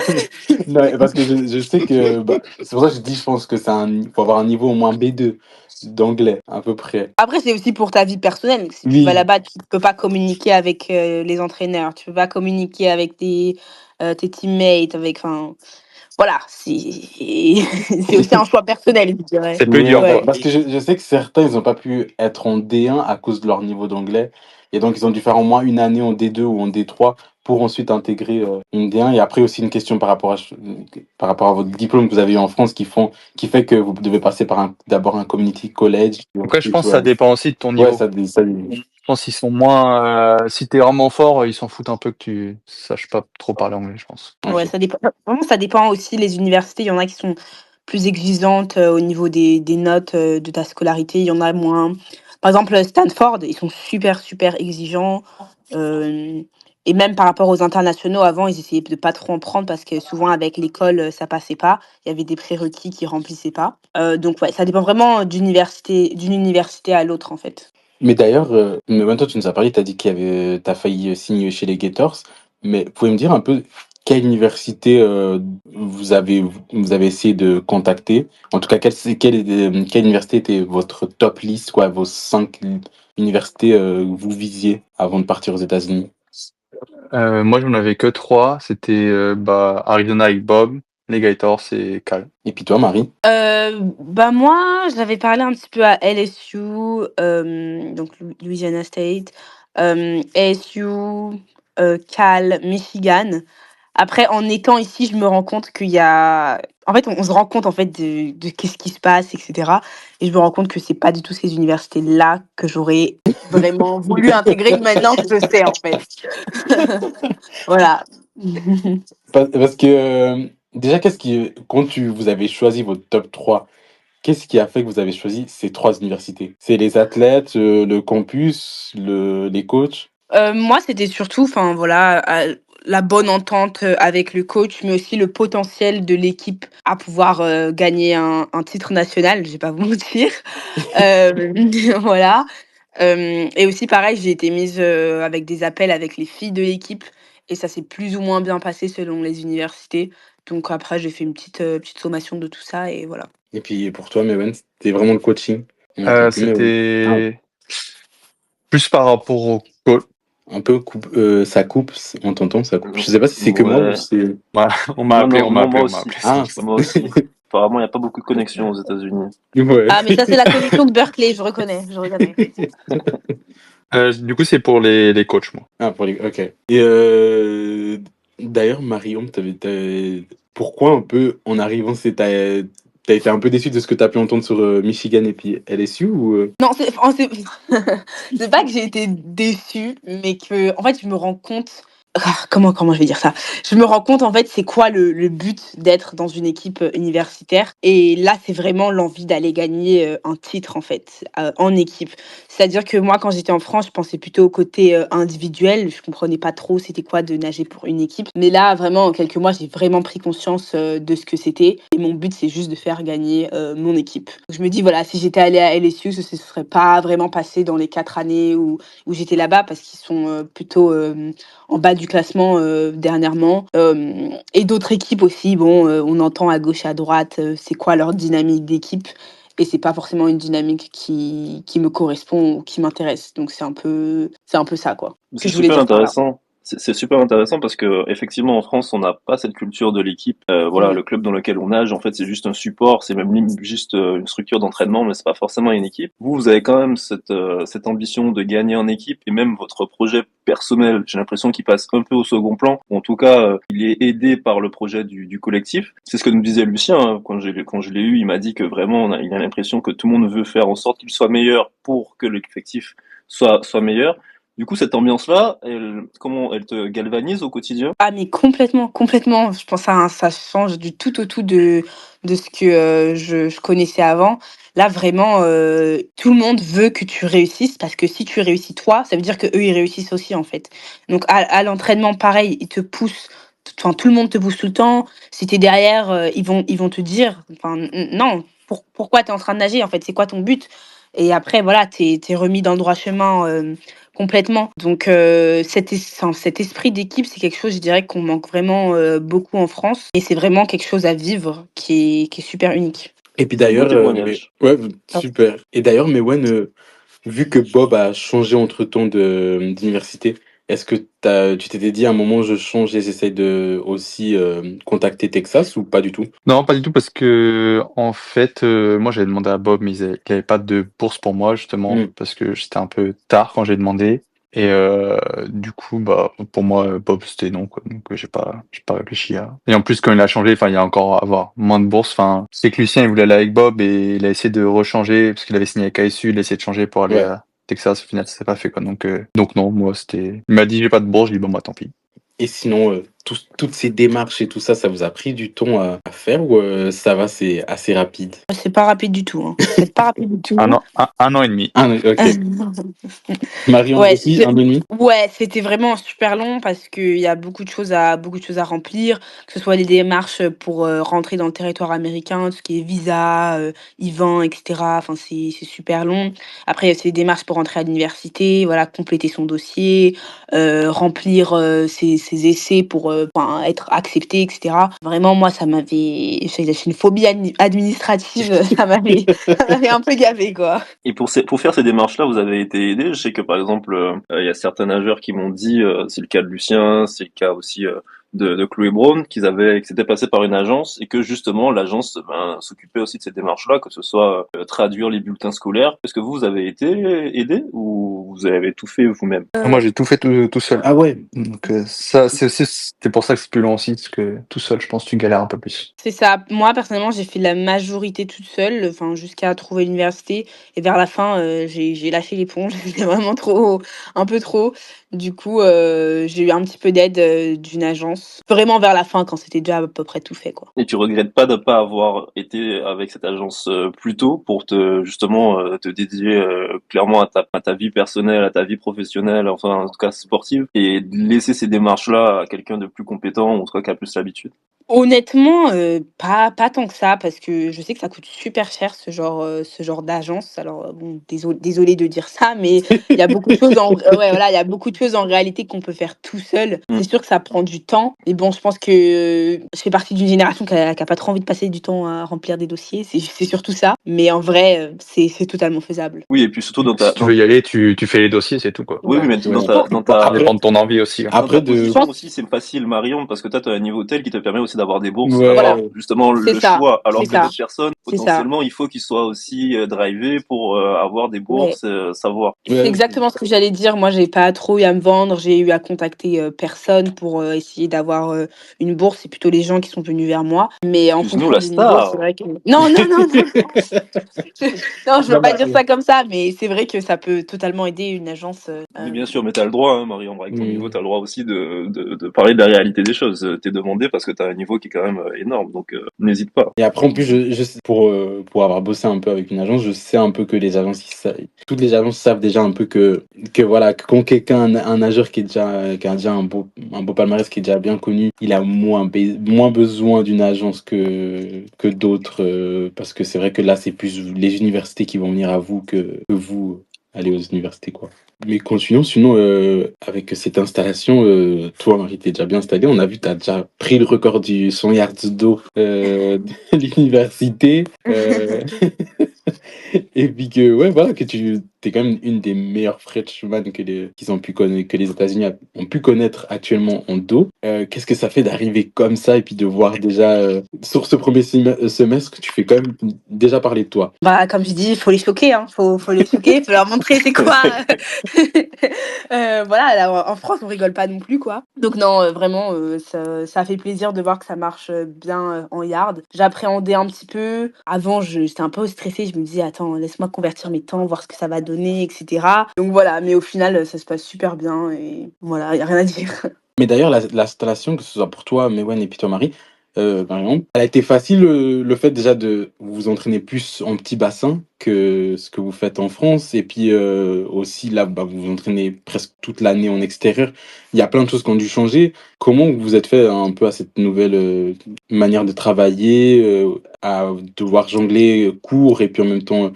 non, parce que je sais que c'est pour ça que je dis, je pense que faut avoir un niveau au moins B2 d'anglais, à peu près. Après, c'est aussi pour ta vie personnelle. Si tu vas Oui, là-bas, tu peux pas communiquer avec les entraîneurs. Tu peux pas communiquer avec tes teammates. Enfin, voilà, c'est aussi un choix personnel, je dirais. C'est plus Oui, dur, Ouais. quoi. parce que je sais que certains, ils n'ont pas pu être en D1 à cause de leur niveau d'anglais. Et donc, ils ont dû faire au moins une année en D2 ou en D3 pour ensuite intégrer une D1. Et après, aussi une question par rapport à votre diplôme que vous avez eu en France qui fait que vous devez passer par d'abord un community college. Et Après, je ensuite, pense que ça ouais, dépend aussi de ton ouais, niveau. ça, Je pense qu'ils sont moins. Si t'es vraiment fort, ils s'en foutent un peu que tu saches pas trop parler anglais, je pense. ok. Ouais, ça dépend. Vraiment, ça dépend aussi. Les universités, il y en a qui sont plus exigeantes au niveau des notes de ta scolarité. Il y en a moins. Par exemple, Stanford, ils sont super, super exigeants. euh, et même par rapport aux internationaux, avant, ils essayaient de pas trop en prendre parce que souvent, avec l'école, ça passait pas. Il y avait des prérequis qui remplissaient pas. Donc, ouais, ça dépend vraiment d'une université à l'autre, en fait. Mais d'ailleurs, mais toi, tu nous as parlé, tu as dit t'as failli signer chez les Gators. Mais vous pouvez me dire un peu quelle université vous avez essayé de contacter? En tout cas, quelle université était votre top list, quoi, vos 5 universités que vous visiez avant de partir aux États-Unis? Moi, j'en avais que 3. C'était Arizona avec Bob, les Gators et Cal. Et puis toi, Marie? Bah moi, j'avais parlé un petit peu à LSU, donc Louisiana State, ASU, Cal, Michigan. Après, en étant ici, je me rends compte qu'il y a... En fait, on se rend compte en fait de qu'est-ce qui se passe, etc. Et je me rends compte que c'est pas du tout ces universités-là que j'aurais vraiment voulu intégrer. Maintenant, je sais en fait. Voilà. Parce que déjà, quand vous avez choisi votre top 3, qu'est-ce qui a fait que vous avez choisi ces 3 universités? C'est les athlètes, le campus, les coachs? Moi, c'était surtout, enfin voilà, la bonne entente avec le coach, mais aussi le potentiel de l'équipe à pouvoir gagner un titre national, je vais pas vous mentir. Euh, voilà. Et aussi, pareil, j'ai été mise avec des appels avec les filles de l'équipe, et ça s'est plus ou moins bien passé selon les universités. Donc après, j'ai fait une petite sommation de tout ça, et voilà. Et puis pour toi, Mewen, c'était vraiment le coaching. On n'entend plus Mewen. Ah, C'était plus par rapport au coach. un peu ça coupe, on t'entend, ça coupe. Je sais pas si c'est que moi ou Ouais. c'est. Voilà, on m'a Non, appelé, non, on m'a appelé, moi on m'a aussi. appelé. Ah, Moi aussi. Apparemment, il n'y a pas beaucoup de connexions aux États-Unis. ouais. Ah, mais ça, c'est la connexion de Berkeley, je reconnais, je reconnais. Du coup, c'est pour les coachs, moi. Ah, ok. Et d'ailleurs, Marion, pourquoi un peu en arrivant, t'as été un peu déçu de ce que t'as pu entendre sur Michigan et puis LSU ou. Non, c'est pas que j'ai été déçue, mais que, en fait, je me rends compte. Comment je vais dire ça? Je me rends compte, en fait, c'est quoi le but d'être dans une équipe universitaire. Et là, c'est vraiment l'envie d'aller gagner un titre, en fait, en équipe. C'est-à-dire que moi, quand j'étais en France, je pensais plutôt au côté individuel. Je comprenais pas trop c'était quoi de nager pour une équipe. Mais là, vraiment, en quelques mois, j'ai vraiment pris conscience de ce que c'était. Et mon but, c'est juste de faire gagner mon équipe. Je me dis, voilà, si j'étais allée à LSU, ce ne serait pas vraiment passé dans les 4 années où j'étais là-bas parce qu'ils sont plutôt en bas du classement dernièrement. Et d'autres équipes aussi, bon, on entend à gauche et à droite c'est quoi leur dynamique d'équipe. Et c'est pas forcément une dynamique qui me correspond ou qui m'intéresse. Donc c'est un peu C'est un peu ça, quoi, que C'est je voulais super dire par là. intéressant. C'est super intéressant parce que effectivement en France on n'a pas cette culture de l'équipe. Voilà, Mmh. le club dans lequel on nage en fait c'est juste un support, c'est même juste une structure d'entraînement, mais c'est pas forcément une équipe. Vous avez quand même cette ambition de gagner en équipe et même votre projet personnel. J'ai l'impression qu'il passe un peu au second plan. Ou en tout cas, il est aidé par le projet du collectif. C'est ce que nous disait Lucien hein, quand je l'ai eu. Il m'a dit que vraiment il a l'impression que tout le monde veut faire en sorte qu'il soit meilleur pour que l'effectif soit meilleur. Du coup, cette ambiance-là, comment elle te galvanise au quotidien? Ah mais complètement, complètement. Je pense ça change du tout au tout de ce que, je connaissais avant. Là vraiment, tout le monde veut que tu réussisses parce que si tu réussis toi, ça veut dire qu'eux, ils réussissent aussi, en fait. Donc à l'entraînement, pareil, ils te poussent, enfin tout le monde te pousse tout le temps. Si tu es derrière, ils vont te dire, enfin n non, pourquoi tu es en train de nager, en fait? C'est quoi ton but? Et après voilà, tu es remis dans le droit chemin, complètement. Donc cet esprit d'équipe, c'est quelque chose, je dirais, qu'on manque vraiment, beaucoup en France et c'est vraiment quelque chose à vivre qui est super unique. Et puis Beau d'ailleurs, témoignage. ouais, Ah. super. Et d'ailleurs, Mewen, vu que Bob a changé entre-temps d'université, est-ce que tu t'étais dit à un moment je change et j'essaye de aussi contacter Texas ou pas du tout? Non, pas du tout, parce que en fait, moi j'avais demandé à Bob, mais il avait pas de bourse pour moi, justement, Hmm. parce que c'était un peu tard quand j'ai demandé. Et du coup, bah pour moi, Bob c'était non, quoi. Donc j'ai pas réfléchi à. Et en plus, quand il a changé, enfin, il y a encore à avoir moins de bourses. Enfin, c'est que Lucien il voulait aller avec Bob et il a essayé de rechanger parce qu'il avait signé avec ASU, il a essayé de changer pour aller Ouais. à Texas. Au final, ça s'est pas fait, quoi. Donc non, moi c'était. Il m'a dit j'ai pas de bourse, j'ai dit bon bah tant pis. Et sinon, toutes ces démarches et tout ça, ça vous a pris du temps à faire ou ça va, c'est assez rapide? C'est pas rapide du tout, hein. C'est pas rapide du tout. Un an et demi. Ah, ok. Marion Ouais, aussi, un an et demi? ouais, c'était vraiment super long parce qu'il y a beaucoup de choses à remplir, que ce soit les démarches pour, rentrer dans le territoire américain, tout ce qui est visa, IBAN et cetera. Enfin, c'est super long. Après, c'est les démarches pour rentrer à l'université, voilà, compléter son dossier, remplir, ses essais pour, enfin, être accepté et cetera. Vraiment, moi, j'ai une phobie administrative, ça m'avait un peu gavée, quoi. Et pour faire ces démarches-là, vous avez été aidé. Je sais que par exemple, il y a certains nageurs qui m'ont dit, c'est le cas de Lucien, c'est le cas aussi de Chloé Brown, qu'ils s'étaient passés par une agence et que justement l'agence s'occupait aussi de ces démarches-là, que ce soit traduire les bulletins scolaires. Est-ce que vous avez été aidé ou vous avez tout fait vous-même? Moi j'ai tout fait tout seul. Ah ouais. Donc ça, c'est pour ça que c'est plus long aussi, parce que tout seul, je pense que tu galères un peu plus. C'est ça. Moi, personnellement, j'ai fait la majorité toute seule, enfin, jusqu'à trouver l'université et vers la fin, j'ai lâché l'éponge. C'était vraiment trop un peu trop. Du coup, j'ai eu un petit peu d'aide, d'une agence. Vraiment vers la fin, quand c'était déjà à peu près tout fait, quoi. Et tu regrettes pas de pas avoir été avec cette agence plus tôt pour justement te dédier clairement à ta vie personnelle, à ta vie professionnelle, enfin en tout cas sportive, et de laisser ces démarches-là à quelqu'un de plus compétent ou en tout cas qui a plus l'habitude. Honnêtement, pas tant que ça, parce que je sais que ça coûte super cher ce genre d'agence. Alors, bon, désolée de dire ça, mais il y a beaucoup de choses en ouais, voilà, il y a beaucoup de choses en réalité qu'on peut faire tout seul. Mm. C'est sûr que ça prend du temps, mais bon, je pense que je fais partie d'une génération qui a pas trop envie de passer du temps à remplir des dossiers, c'est surtout ça. Mais en vrai, c'est totalement faisable. Oui, et puis surtout Si tu veux y aller, tu fais les dossiers, c'est tout, quoi. oui, oui, Ouais. mais Ouais. dans Bon, Ça ta dépend de ton envie aussi, hein. dans après ta de... position pense aussi, c'est facile, Marion, parce que toi, tu as un niveau tel qui te permet aussi d'avoir des bourses, Ouais. d'avoir Voilà, justement c'est le ça, choix, alors c'est que ça, d'autres personnes, c'est ça. potentiellement, il faut qu'ils soient aussi drivés pour avoir des Ouais. bourses, savoir. C'est Ouais. exactement ce que j'allais dire. Moi, j'ai pas trop eu à me vendre. J'ai eu à contacter personne pour essayer d'avoir une bourse. C'est plutôt les gens qui sont venus vers moi. Mais en Excuse-nous, fonction la du niveau, c'est star. vrai que... Non, non, non, non. Non, je veux Non, pas bah, dire ça comme ça, mais c'est vrai que ça peut totalement aider une agence. Mais bien sûr, mais t'as le droit, hein, Marion, avec ton niveau, hmm. t'as le droit aussi de parler de la réalité des choses. T'es demandé parce que t'as un niveau qui est quand même énorme, donc n'hésite pas. Et après, en plus, pour avoir bossé un peu avec une agence, je sais un peu que les agences, toutes les agences savent déjà un peu que voilà, que quand quelqu'un, un nageur qui a déjà un beau palmarès, qui est déjà bien connu, il a moins besoin d'une agence que d'autres, parce que c'est vrai que là, c'est plus les universités qui vont venir à vous que vous allez aux universités, quoi. Mais continuons, sinon, avec cette installation, toi, Marie, t'es déjà bien installée. On a vu, tu as déjà pris le record du 100 yards d'eau de l'université. Et puis que, ouais, voilà, que tu tu quand même une des meilleures freshman qu'ils ont pu connaître, que les États-Unis ont pu connaître actuellement en dos. Qu'est-ce que ça fait d'arriver comme ça et puis de voir déjà sur ce premier semestre que tu fais quand même déjà parler de toi? Bah, comme je dis, il faut les choquer, hein. Faut les choquer, faut leur montrer c'est quoi. Voilà, là, en France, on rigole pas non plus, quoi. Donc non, vraiment, ça fait plaisir de voir que ça marche bien en yard. J'appréhendais un petit peu. Avant, j'étais un peu stressée. Je me disais, attends, laisse-moi convertir mes temps, voir ce que ça va donner, etc. Donc voilà, mais au final, ça se passe super bien et voilà, il n'y a rien à dire. Mais d'ailleurs, l'installation, que ce soit pour toi, Mewen et puis toi, Marie, par exemple, elle a été facile le fait déjà de vous entraîner plus en petit bassin que ce que vous faites en France. Et puis aussi, là, bah, vous vous entraînez presque toute l'année en extérieur. Il y a plein de choses qui ont dû changer. Comment vous vous êtes fait un peu à cette nouvelle manière de travailler, à devoir jongler cours et puis en même temps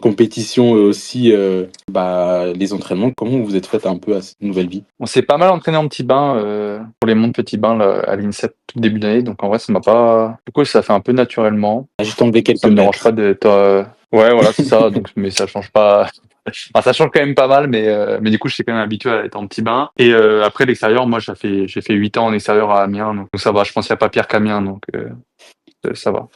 compétition aussi bah, les entraînements? Comment vous vous êtes fait un peu à cette nouvelle vie? On s'est pas mal entraîné en petit bain pour les mondes petits bains là, à l'INSEP tout début d'année, donc en vrai ça m'a pas. Du coup ça fait un peu naturellement. Ah, juste enlever quelques Ça me dérange mètres. pas d'être. Ouais voilà c'est ça. Donc mais ça change pas. Enfin, ça change quand même pas mal, mais du coup je suis quand même habitué à être en petit bain. Et après l'extérieur, moi j'ai fait 8 ans en extérieur à Amiens, donc ça va. Je pense qu'il n'y a pas pire qu'Amiens, donc ça va.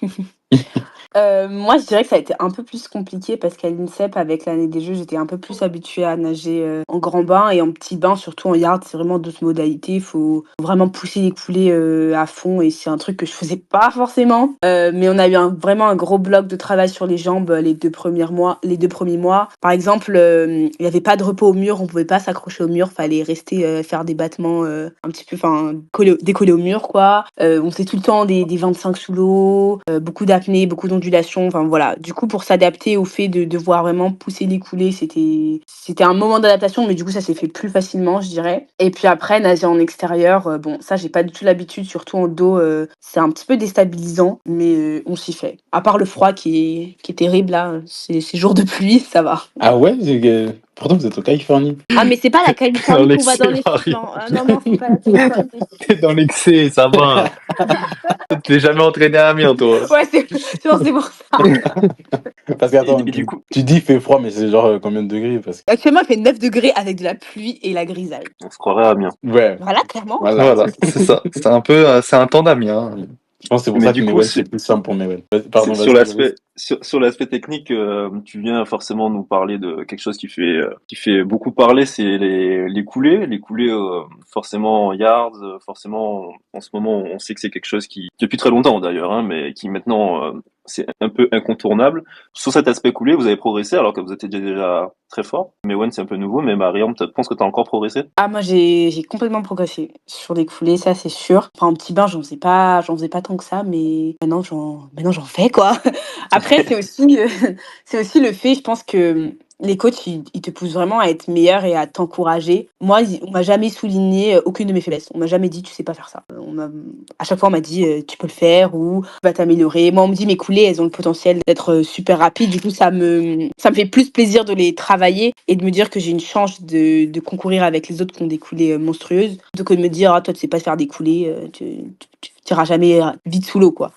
Moi, je dirais que ça a été un peu plus compliqué parce qu'à l'INSEP, avec l'année des Jeux, j'étais un peu plus habituée à nager en grand bain et en petit bain, surtout en yard. C'est vraiment d'autres modalités. Il faut vraiment pousser les coulées à fond et c'est un truc que je faisais pas forcément. Mais on a eu vraiment un gros bloc de travail sur les jambes les 2 premiers mois. Par exemple, il n'y avait pas de repos au mur, on pouvait pas s'accrocher au mur, fallait rester faire des battements un petit peu, enfin, décoller au mur, quoi. On faisait tout le temps des 25 sous l'eau, beaucoup d'apnée, beaucoup d'ondulation, enfin voilà. Du coup, pour s'adapter au fait de devoir vraiment pousser les coulées, c'était un moment d'adaptation, mais du coup, ça s'est fait plus facilement, je dirais. Et puis après, nager en extérieur, bon, ça, j'ai pas du tout l'habitude, surtout en dos, c'est un petit peu déstabilisant, mais on s'y fait. À part le froid qui est terrible, là, ces jours de pluie, ça va. Ah ouais, pourtant vous êtes en Californie. Ah, mais c'est pas la Dans Californie qu'on va l'excès, dans les Marie. non, ah, non, non, c'est pas la Californie. T'es dans l'excès, ça va. Tu t'es jamais entraîné à Amiens, toi. Ouais, je pense que c'est pour ça. Parce que attends, Et du coup, tu dis il fait froid, mais c'est genre combien de degrés? Parce Actuellement, il fait 9 degrés avec de la pluie et la grisaille. on se croirait à Amiens. que ouais, Voilà, clairement. voilà. Voilà, c'est ça. C'est un peu, c'est un temps d'Amiens. Je pense que c'est pour Mais ça que du coup, Mewen c'est plus simple pour Mewen. Pardon, sur vas-y, Loris. l'aspect technique, tu viens forcément nous parler de quelque chose qui fait beaucoup parler, c'est les coulées. Les coulées, forcément en yards, forcément en ce moment, on sait que c'est quelque chose qui depuis très longtemps d'ailleurs, hein, mais qui maintenant c'est un peu incontournable. Sur cet aspect coulé, vous avez progressé alors que vous étiez déjà très fort. Mais Wen, c'est un peu nouveau, mais Mariam, tu penses que tu as encore progressé? Ah, moi, j'ai complètement progressé sur les coulées, ça, c'est sûr. Enfin, en petit bain, j'en faisais pas tant que ça, mais maintenant, j'en fais, quoi. Après, c'est aussi le fait, je pense que les coachs, ils te poussent vraiment à être meilleur et à t'encourager. Moi, on m'a jamais souligné aucune de mes faiblesses. On m'a jamais dit, tu sais pas faire ça. À chaque fois, on m'a dit, tu peux le faire ou tu vas t'améliorer. Moi, on me dit, mes coulées, elles ont le potentiel d'être super rapides. Du coup, ça me fait plus plaisir de les travailler et de me dire que j'ai une chance de concourir avec les autres qui ont des coulées monstrueuses, plutôt que de me dire, ah, toi, tu sais pas faire des coulées, tu iras jamais vite sous l'eau, quoi.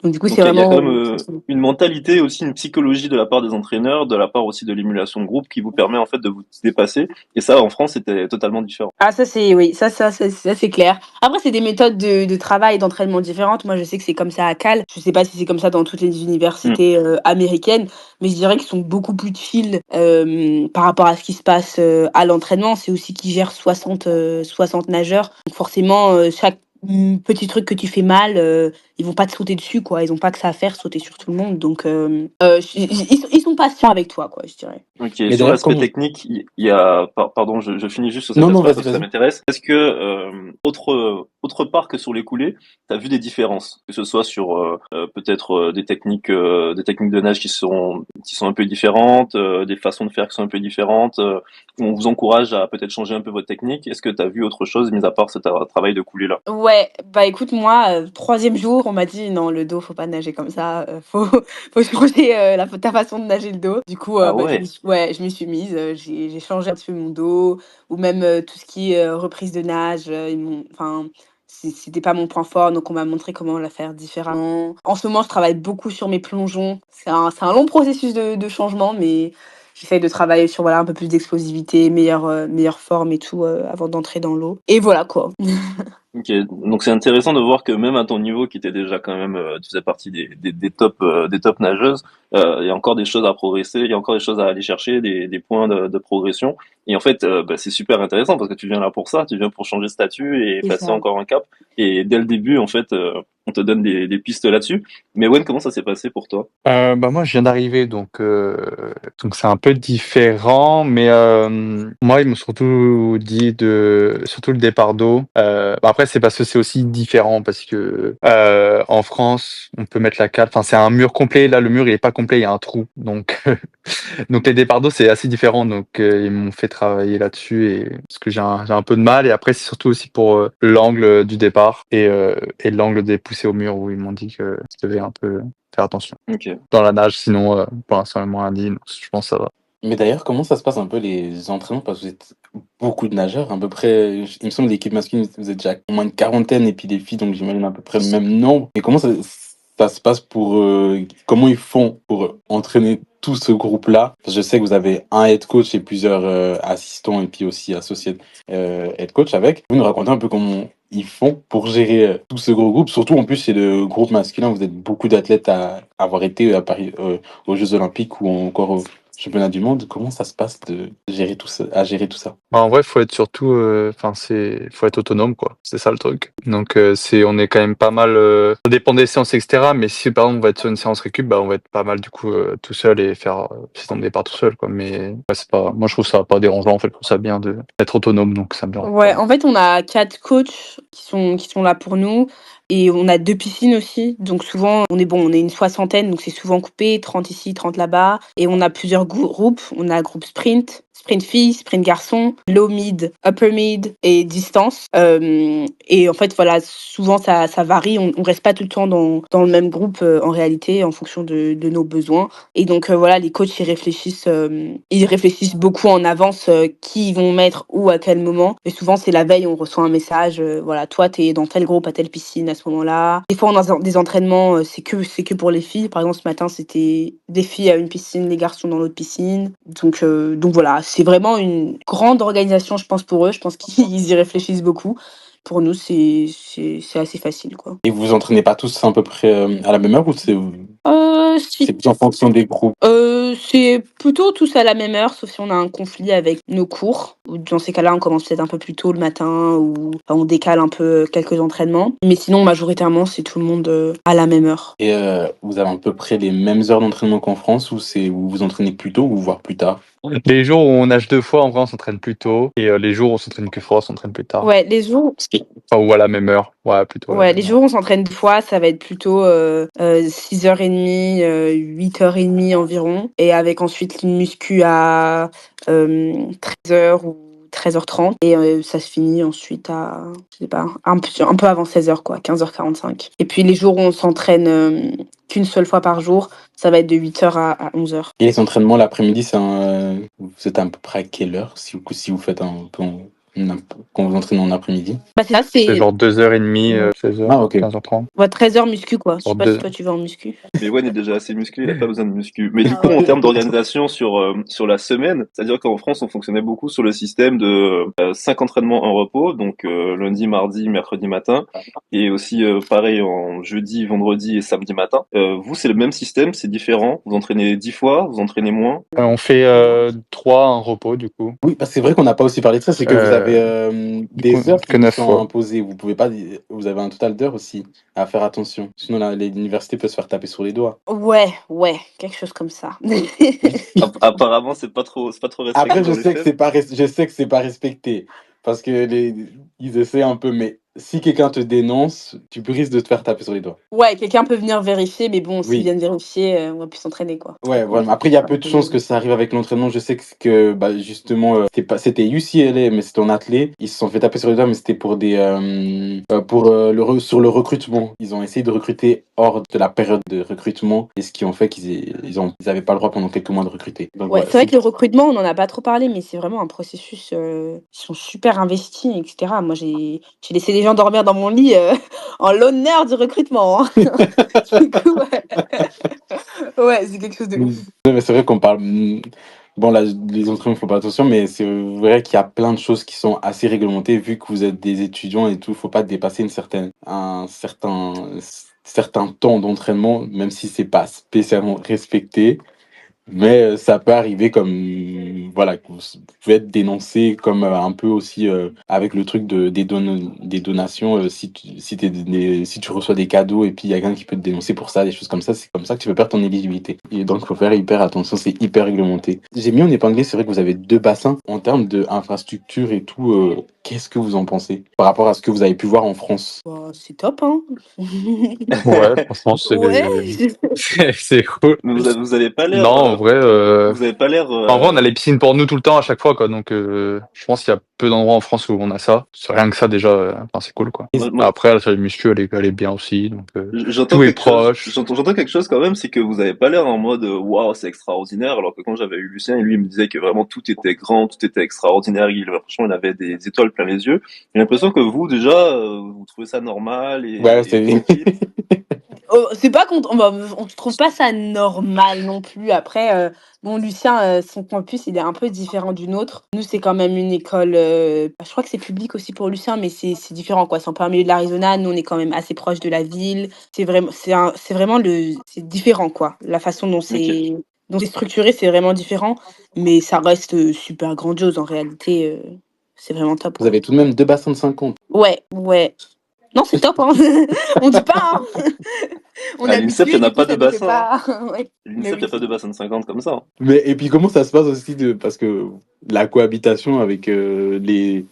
Donc, du coup, c'est Donc il y a quand vraiment. même une mentalité aussi, une psychologie de la part des entraîneurs, de la part aussi de l'émulation de groupe qui vous permet en fait de vous dépasser. Et ça, en France, c'était totalement différent. Ah, ça, c'est, oui, ça, c'est clair. Après, c'est des méthodes de travail et d'entraînement différentes. Moi, je sais que c'est comme ça à Cal. Je sais pas si c'est comme ça dans toutes les Mm. universités américaines, mais je dirais qu'ils sont beaucoup plus chill par rapport à ce qui se passe à l'entraînement. C'est aussi qu'ils gèrent 60 nageurs. Donc, forcément, chaque petit truc que tu fais mal, ils vont pas te sauter dessus, quoi. Ils ont pas que ça à faire, sauter sur tout le monde. Donc, ils sont patients avec toi, quoi, je dirais. Ok, Mais sur d'ailleurs, l'aspect comment... technique, il y a, pardon, je finis juste sur cet Non, non, aspect vas-y, parce que ça vas-y. m'intéresse. Est-ce que, autre part que sur les coulées, tu as vu des différences, que ce soit sur peut-être des techniques de nage qui sont un peu différentes, des façons de faire qui sont un peu différentes, où on vous encourage à peut-être changer un peu votre technique. Est-ce que tu as vu autre chose, mis à part ce travail de coulée là? Ouais, bah écoute, moi, 3e jour, on m'a dit non, le dos, faut pas nager comme ça, faut changer ta façon de nager le dos. Du coup, Ah bah, ouais. je m'y suis mise, j'ai changé un petit peu mon dos, ou même tout ce qui est reprise de nage. Enfin, c'était pas mon point fort, donc on m'a montré comment la faire différemment. En ce moment, je travaille beaucoup sur mes plongeons. C'est un long processus de changement, mais j'essaye de travailler sur voilà un peu plus d'explosivité, meilleure forme et tout avant d'entrer dans l'eau. Et voilà quoi. Ok, donc c'est intéressant de voir que même à ton niveau, qui était déjà quand même, tu faisais partie des top nageuses, il y a encore des choses à progresser, il y a encore des choses à aller chercher, des points de progression. Et en fait, bah, c'est super intéressant parce que tu viens là pour ça, tu viens pour changer de statut et C'est passer ça. encore un cap. Et dès le début, en fait, on te donne des pistes là-dessus. Mais Wen, comment ça s'est passé pour toi? Bah moi je viens d'arriver donc c'est un peu différent, mais moi ils m'ont surtout dit surtout le départ d'eau. Bah après c'est parce que c'est aussi différent parce que en France on peut mettre la cale, enfin c'est un mur complet, là le mur il est pas complet, il y a un trou donc donc les départs d'eau c'est assez différent, donc ils m'ont fait travailler là-dessus et parce que j'ai un peu de mal, et après c'est surtout aussi pour l'angle du départ et l'angle des poussées au mur où ils m'ont dit que je devais un peu faire attention Ok. dans la nage, sinon pour l'instant ils m'ont rien dit, donc je pense que ça va. Mais d'ailleurs, comment ça se passe un peu les entraînements? Parce que vous êtes beaucoup de nageurs, à peu près, il me semble l'équipe masculine, vous êtes déjà au moins une quarantaine, et puis les filles, donc j'imagine à peu près le même nombre. Mais comment ça se passe pour... comment ils font pour entraîner tout ce groupe-là? Parce que je sais que vous avez un head coach et plusieurs assistants, et puis aussi associés head coach avec. Vous nous racontez un peu comment ils font pour gérer tout ce gros groupe? Surtout en plus, c'est le groupe masculin, vous êtes beaucoup d'athlètes à avoir été à Paris, aux Jeux Olympiques ou encore au championnat du monde. Comment ça se passe de gérer tout ça, à gérer tout ça? Bah, en vrai faut être surtout faut être autonome quoi, c'est ça le truc. Donc on est quand même pas mal, ça dépend des séances etc, mais si par exemple on va être sur une séance récup, bah on va être pas mal du coup tout seul et faire ses temps de départ tout seul quoi, mais ouais, c'est pas, moi je trouve ça pas dérangeant, en fait je trouve ça bien d'être autonome, donc ça me dérange Ouais, pas. en fait, on a 4 coachs qui sont là pour nous et on a 2 piscines aussi. Donc souvent, on est une soixantaine, donc c'est souvent coupé, 30 ici, 30 là-bas. Et on a plusieurs groupes. On a groupe sprint, sprint filles, sprint garçons, low mid, upper mid et distance. Et en fait, voilà, souvent ça varie. On reste pas tout le temps dans le même groupe en réalité, en fonction de nos besoins. Et donc voilà, les coachs ils réfléchissent beaucoup en avance qui ils vont mettre où à quel moment. Et souvent c'est la veille, on reçoit un message, voilà, toi t'es dans tel groupe à telle piscine à ce moment-là. Des fois on a des entraînements, c'est que pour les filles. Par exemple ce matin c'était des filles à une piscine, les garçons dans l'autre piscine. Donc voilà, c'est vraiment une grande organisation je pense pour eux. Je pense qu'ils y réfléchissent beaucoup. Pour nous c'est assez facile quoi. Et vous vous entraînez pas tous à peu près à la même heure ou Si. c'est plus en fonction des groupes? C'est plutôt tous à la même heure, sauf si on a un conflit avec nos cours. Ou dans ces cas-là, on commence peut-être un peu plus tôt le matin ou enfin, on décale un peu quelques entraînements. Mais sinon, majoritairement, c'est tout le monde à la même heure. Et vous avez à peu près les mêmes heures d'entraînement qu'en France, ou vous vous entraînez plus tôt ou voire plus tard? Les jours où on nage 2 fois, en vrai, on s'entraîne plus tôt, et les jours où on s'entraîne qu'une fois, on s'entraîne plus tard. Ouais, les jours, Enfin, ou à la même heure. Ouais, plutôt à la ouais, même les heure. jours où on s'entraîne 2 fois, ça va être plutôt 6h30, 8h30 environ. Et avec ensuite une muscu à 13h ou 13h30. Et ça se finit ensuite à, je sais pas, un peu avant 16h, quoi, 15h45. Et puis les jours où on s'entraîne qu'une seule fois par jour, ça va être de 8h à 11h. Et les entraînements l'après-midi, vous êtes à peu près à quelle heure si vous faites un peu quand vous entraînez en après-midi? Bah, c'est ça, C'est genre 2h30, 16h, Ah, ok. 15h30. 13h muscu, quoi. Je sais Genre pas si deux. toi tu vas en muscu. Mais Wen est déjà assez musclé, il a pas besoin de muscu. Mais du Ah coup, ouais. en termes d'organisation sur la semaine, c'est-à-dire qu'en France, on fonctionnait beaucoup sur le système de 5 entraînements en repos, donc lundi, mardi, mercredi matin, et aussi pareil en jeudi, vendredi et samedi matin. Vous, c'est le même système, c'est différent. Vous entraînez 10 fois, vous entraînez moins. On fait 3 en repos, du coup. Oui, parce que c'est vrai qu'on n'a pas aussi parlé de ça, c'est que vous avez Du coup, des heures qui que vous 9 sont fois. imposées. Vous pouvez pas, vous avez un total d'heures aussi à faire attention. Sinon, l'université peut se faire taper sur les doigts. Ouais, quelque chose comme ça. Apparemment, c'est pas trop respecté Après, dans les faits. je sais que c'est pas respecté parce que ils essaient un peu, mais si quelqu'un te dénonce, tu risques de te faire taper sur les doigts. Ouais, quelqu'un peut venir vérifier, mais bon, s'ils Oui. viennent vérifier, on va plus s'entraîner, quoi. Ouais, Ouais, voilà. Mais après, il y a peu de chances que ça arrive avec l'entraînement. Je sais bah, justement, c'était UCLA, mais c'était en athlée. Ils se sont fait taper sur les doigts, mais c'était pour sur le recrutement. Ils ont essayé de recruter hors de la période de recrutement, et ce qui ont fait ils avaient pas le droit pendant quelques mois de recruter. Donc Ouais, voilà. c'est vrai que le recrutement, on en a pas trop parlé, mais c'est vraiment un processus, ils sont super investis et cetera. Moi, j'ai laissé des gens gens dormir dans mon lit en l'honneur du recrutement, hein. Du coup, ouais, c'est quelque chose de ouf. Non, mais c'est vrai qu'on parle. Bon, là, les autres, il faut pas attention, mais c'est vrai qu'il y a plein de choses qui sont assez réglementées. Vu que vous êtes des étudiants et tout, faut pas dépasser un certain temps d'entraînement, même si c'est pas spécialement respecté. Mais ça peut arriver comme voilà, que vous pouvez être dénoncé comme un peu aussi avec le truc des donations. Si tu reçois des cadeaux et puis il y a quelqu'un qui peut te dénoncer pour ça, des choses comme ça, c'est comme ça que tu peux perdre ton éligibilité. Et donc il faut faire hyper attention, c'est hyper réglementé. J'ai mis en épinglé, c'est vrai que vous avez 2 bassins en termes d'infrastructure et tout. Qu'est-ce que vous en pensez par rapport à ce que vous avez pu voir en France? Bah, c'est top, hein. Ouais, franchement, Ouais. c'est cool. Mais vous avez pas l'air, Non, en vrai, vous avez pas l'air. en vrai, on a les piscines pour nous tout le temps à chaque fois, quoi. Donc, je pense qu'il y a peu d'endroits en France où on a ça. C'est rien que ça déjà, enfin, c'est cool, quoi. Moi, Après, la salle de muscu, elle est bien aussi. Donc, j'entends tout est quelque chose. proche. J'entends quelque chose quand même, c'est que vous avez pas l'air en mode waouh, c'est extraordinaire. Alors que quand j'avais eu Lucien, lui, il me disait que vraiment tout était grand, tout était extraordinaire. Franchement, il avait des étoiles plein les yeux. J'ai l'impression que vous, déjà, vous trouvez ça normal Ouais, et c'est tranquille. Oh, c'est pas qu'on on trouve pas ça normal non plus. Après, bon, Lucien, son campus, il est un peu différent du nôtre. Nous, c'est quand même une école, je crois que c'est public aussi pour Lucien, mais c'est différent, quoi. C'est en plein milieu de l'Arizona. Nous, on est quand même assez proche de la ville. C'est vraiment c'est différent, quoi. La façon dont Ok. c'est structuré, c'est vraiment différent, mais ça reste super grandiose en réalité. C'est vraiment top, Vous quoi. avez tout de même 2 bassins de 50. Ouais, ouais. Non, c'est top, hein. On dit pas, hein. On À l'INSEP, il y habitue, en a du coup, pas de ça nous fait bassin. Hein. pas. Ouais. À Mais l'INSEP, il oui, n'y a pas c'est de top. bassin de 50 comme ça. Hein. Mais et puis comment ça se passe aussi parce que la cohabitation avec les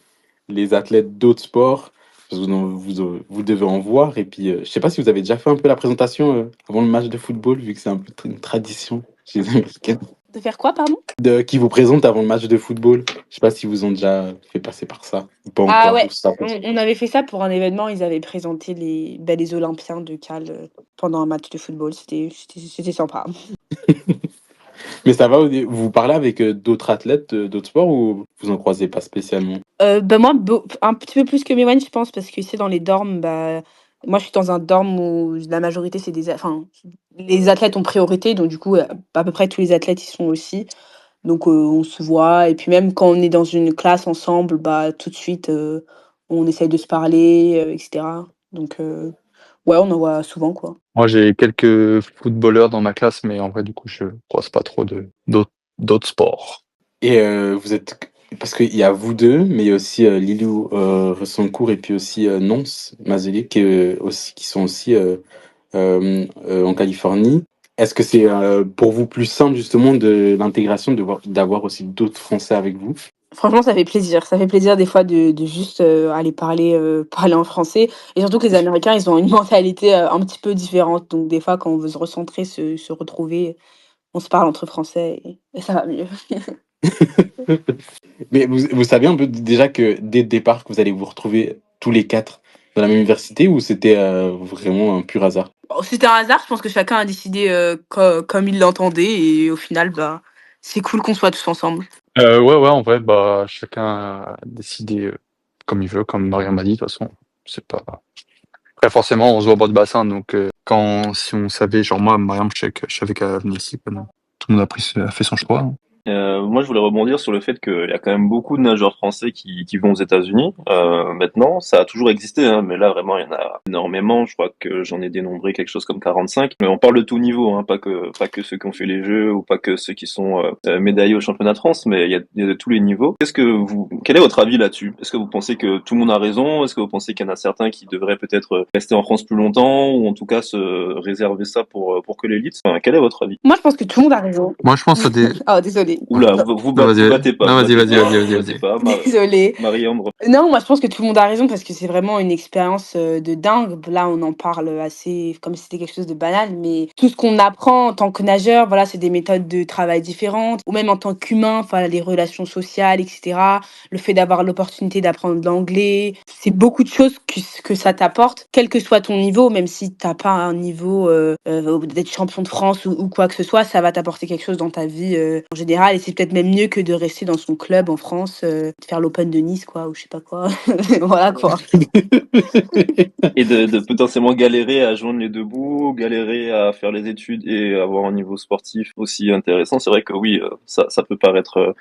athlètes d'autres sports, parce que vous devez en voir. Et puis, je sais pas si vous avez déjà fait un peu la présentation avant le match de football, vu que c'est un peu une tradition chez les Américains, De faire quoi, pardon? qui vous présente avant le match de football. Je sais pas si vous ont déjà fait passer par ça ou pas Ah encore. ouais, Ou ça on avait fait ça pour un événement. Ils avaient présenté les Olympiens de Cal pendant un match de football. C'était sympa. Mais ça va, vous parlez avec d'autres athlètes d'autres sports ou vous en croisez pas spécialement? Bah moi, un petit peu plus que Mewan, je pense, parce que c'est dans les dorms. Bah, moi, je suis dans un dorm où la majorité, enfin, les athlètes ont priorité. Donc, du coup, à peu près tous les athlètes y sont aussi. Donc, on se voit. Et puis, même quand on est dans une classe ensemble, bah, tout de suite, on essaye de se parler, etc. Donc, ouais, on en voit souvent, quoi. Moi, j'ai quelques footballeurs dans ma classe, mais en vrai, du coup, je croise pas trop d'autres sports. Et vous êtes. Parce qu'il y a vous deux, mais il y a aussi Liliou Ressoncourt et puis aussi Nonce Mazelier qui sont aussi en Californie. Est-ce que c'est pour vous plus simple justement de l'intégration d'avoir aussi d'autres Français avec vous? Franchement, ça fait plaisir. Ça fait plaisir des fois de juste, aller parler en français et surtout que les Américains, ils ont une mentalité, un petit peu différente. Donc des fois, quand on veut se recentrer, se retrouver, on se parle entre Français et ça va mieux. Mais vous savez un peu déjà que dès le départ que vous allez vous retrouver tous les 4 dans la même université ou c'était vraiment un pur hasard? Bon, c'était un hasard, je pense que chacun a décidé, comme il l'entendait et au final, bah, c'est cool qu'on soit tous ensemble. Ouais, en vrai, bah, chacun a décidé comme il veut, comme Mariam m'a dit, de toute façon. C'est pas. Après, forcément, on se voit au bord de bassin, donc si on savait, genre moi, Mariam, je savais qu'elle venait ici, quoi, donc tout le monde a fait son choix. Hein. Moi, je voulais rebondir sur le fait qu'il y a quand même beaucoup de nageurs français qui vont aux États-Unis. Maintenant, ça a toujours existé, hein, mais là, vraiment, il y en a énormément. Je crois que j'en ai dénombré quelque chose comme 45. Mais on parle de tout niveau, hein, pas que ceux qui ont fait les Jeux ou pas que ceux qui sont médaillés au championnat de France, mais il y a de tous les niveaux. Quel est votre avis là-dessus? Est-ce que vous pensez que tout le monde a raison? Est-ce que vous pensez qu'il y en a certains qui devraient peut-être rester en France plus longtemps ou en tout cas se réserver ça pour que l'élite? Enfin, quel est votre avis? Moi, je pense que tout le monde a raison. Moi, je pense à des. Oh, désolée. Oula, Non, vous Non, vas-y, battez pas. non, Vous battez pas, vas-y. vous battez pas. désolée. Mariam, Non, moi je pense que tout le monde a raison parce que c'est vraiment une expérience de dingue. Là, on en parle assez comme si c'était quelque chose de banal, mais tout ce qu'on apprend en tant que nageur, voilà, c'est des méthodes de travail différentes, ou même en tant qu'humain, enfin, les relations sociales, etc. Le fait d'avoir l'opportunité d'apprendre l'anglais, c'est beaucoup de choses que ça t'apporte, quel que soit ton niveau, même si t'as pas un niveau d'être champion de France ou quoi que ce soit, ça va t'apporter quelque chose dans ta vie en général. général et c'est peut-être même mieux que de rester dans son club en France, de faire l'Open de Nice quoi ou je sais pas quoi. Voilà quoi. Et de potentiellement galérer à joindre les 2 bouts, galérer à faire les études et avoir un niveau sportif aussi intéressant. C'est vrai que oui, ça peut paraître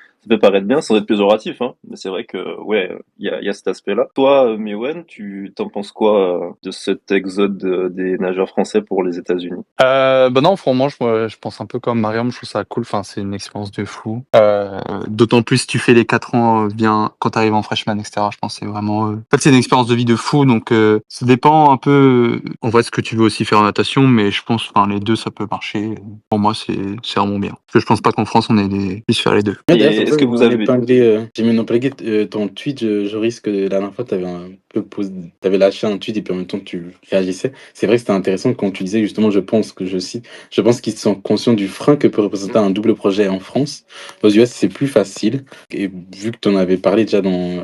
bien sans être péjoratif, hein, mais c'est vrai que ouais, il y a cet aspect-là. Toi, Mewen, tu t'en penses quoi de cet exode des nageurs français pour les États-Unis? Bah non, franchement, je pense un peu comme Mariam, je trouve ça cool. Enfin, c'est une expérience de fou. D'autant plus si tu fais les 4 ans bien quand tu arrives en freshman, etc. Je pense que c'est vraiment. En fait, c'est une expérience de vie de fou. Donc, ça dépend un peu. En vrai, ce que tu veux aussi faire en natation, mais je pense, enfin, les deux, ça peut marcher. Pour moi, c'est vraiment bien. Parce que je pense pas qu'en France, on ait puisse faire les deux. Ouais, Et d'ailleurs, c'est pour est-ce ça que que vous j'ai avez... épinglé, j'ai même épinglé ton tweet, Joris, que la dernière fois, t'avais lâché un tweet et puis en même temps, tu réagissais. C'est vrai que c'était intéressant quand tu disais justement, je cite, je pense qu'ils sont conscients du frein que peut représenter un double projet en France. Aux US, c'est plus facile. Et vu que tu en avais parlé déjà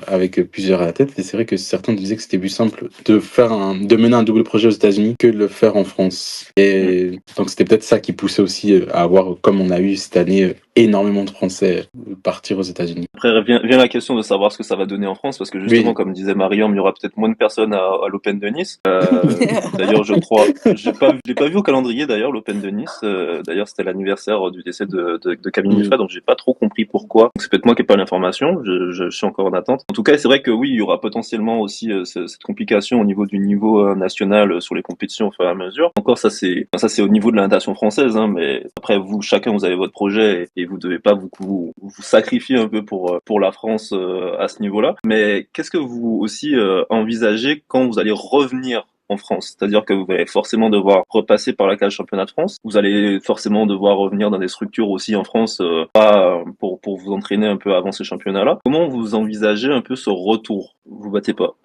avec plusieurs à la tête, et c'est vrai que certains disaient que c'était plus simple de mener un double projet aux États-Unis que de le faire en France. Et donc, c'était peut-être ça qui poussait aussi à avoir, comme on a eu cette année, énormément de Français partir aux États-Unis. Après, vient la question de savoir ce que ça va donner en France, parce que justement, Oui. comme disait Mariam, il y aura peut-être moins de personnes à l'Open de Nice. D'ailleurs, je crois, je l'ai pas vu au calendrier d'ailleurs, l'Open de Nice. D'ailleurs, c'était l'anniversaire du décès de Camille Mifra, donc j'ai pas trop compris pourquoi. Donc, c'est peut-être moi qui ai pas l'information, je suis encore en attente. En tout cas, c'est vrai que oui, il y aura potentiellement aussi cette complication au niveau du niveau national sur les compétitions au fur et à mesure. Encore, ça c'est au niveau de la natation française, hein, mais après, chacun, vous avez votre projet et vous devez pas vous sacrifier un peu pour la France à ce niveau-là. Mais qu'est-ce que vous aussi envisagez quand vous allez revenir en France? C'est-à-dire que vous allez forcément devoir repasser par la cage championnat de France. Vous allez forcément devoir revenir dans des structures aussi en France, pas pour vous entraîner un peu avant ces championnats-là. Comment vous envisagez un peu ce retour? Vous battez pas.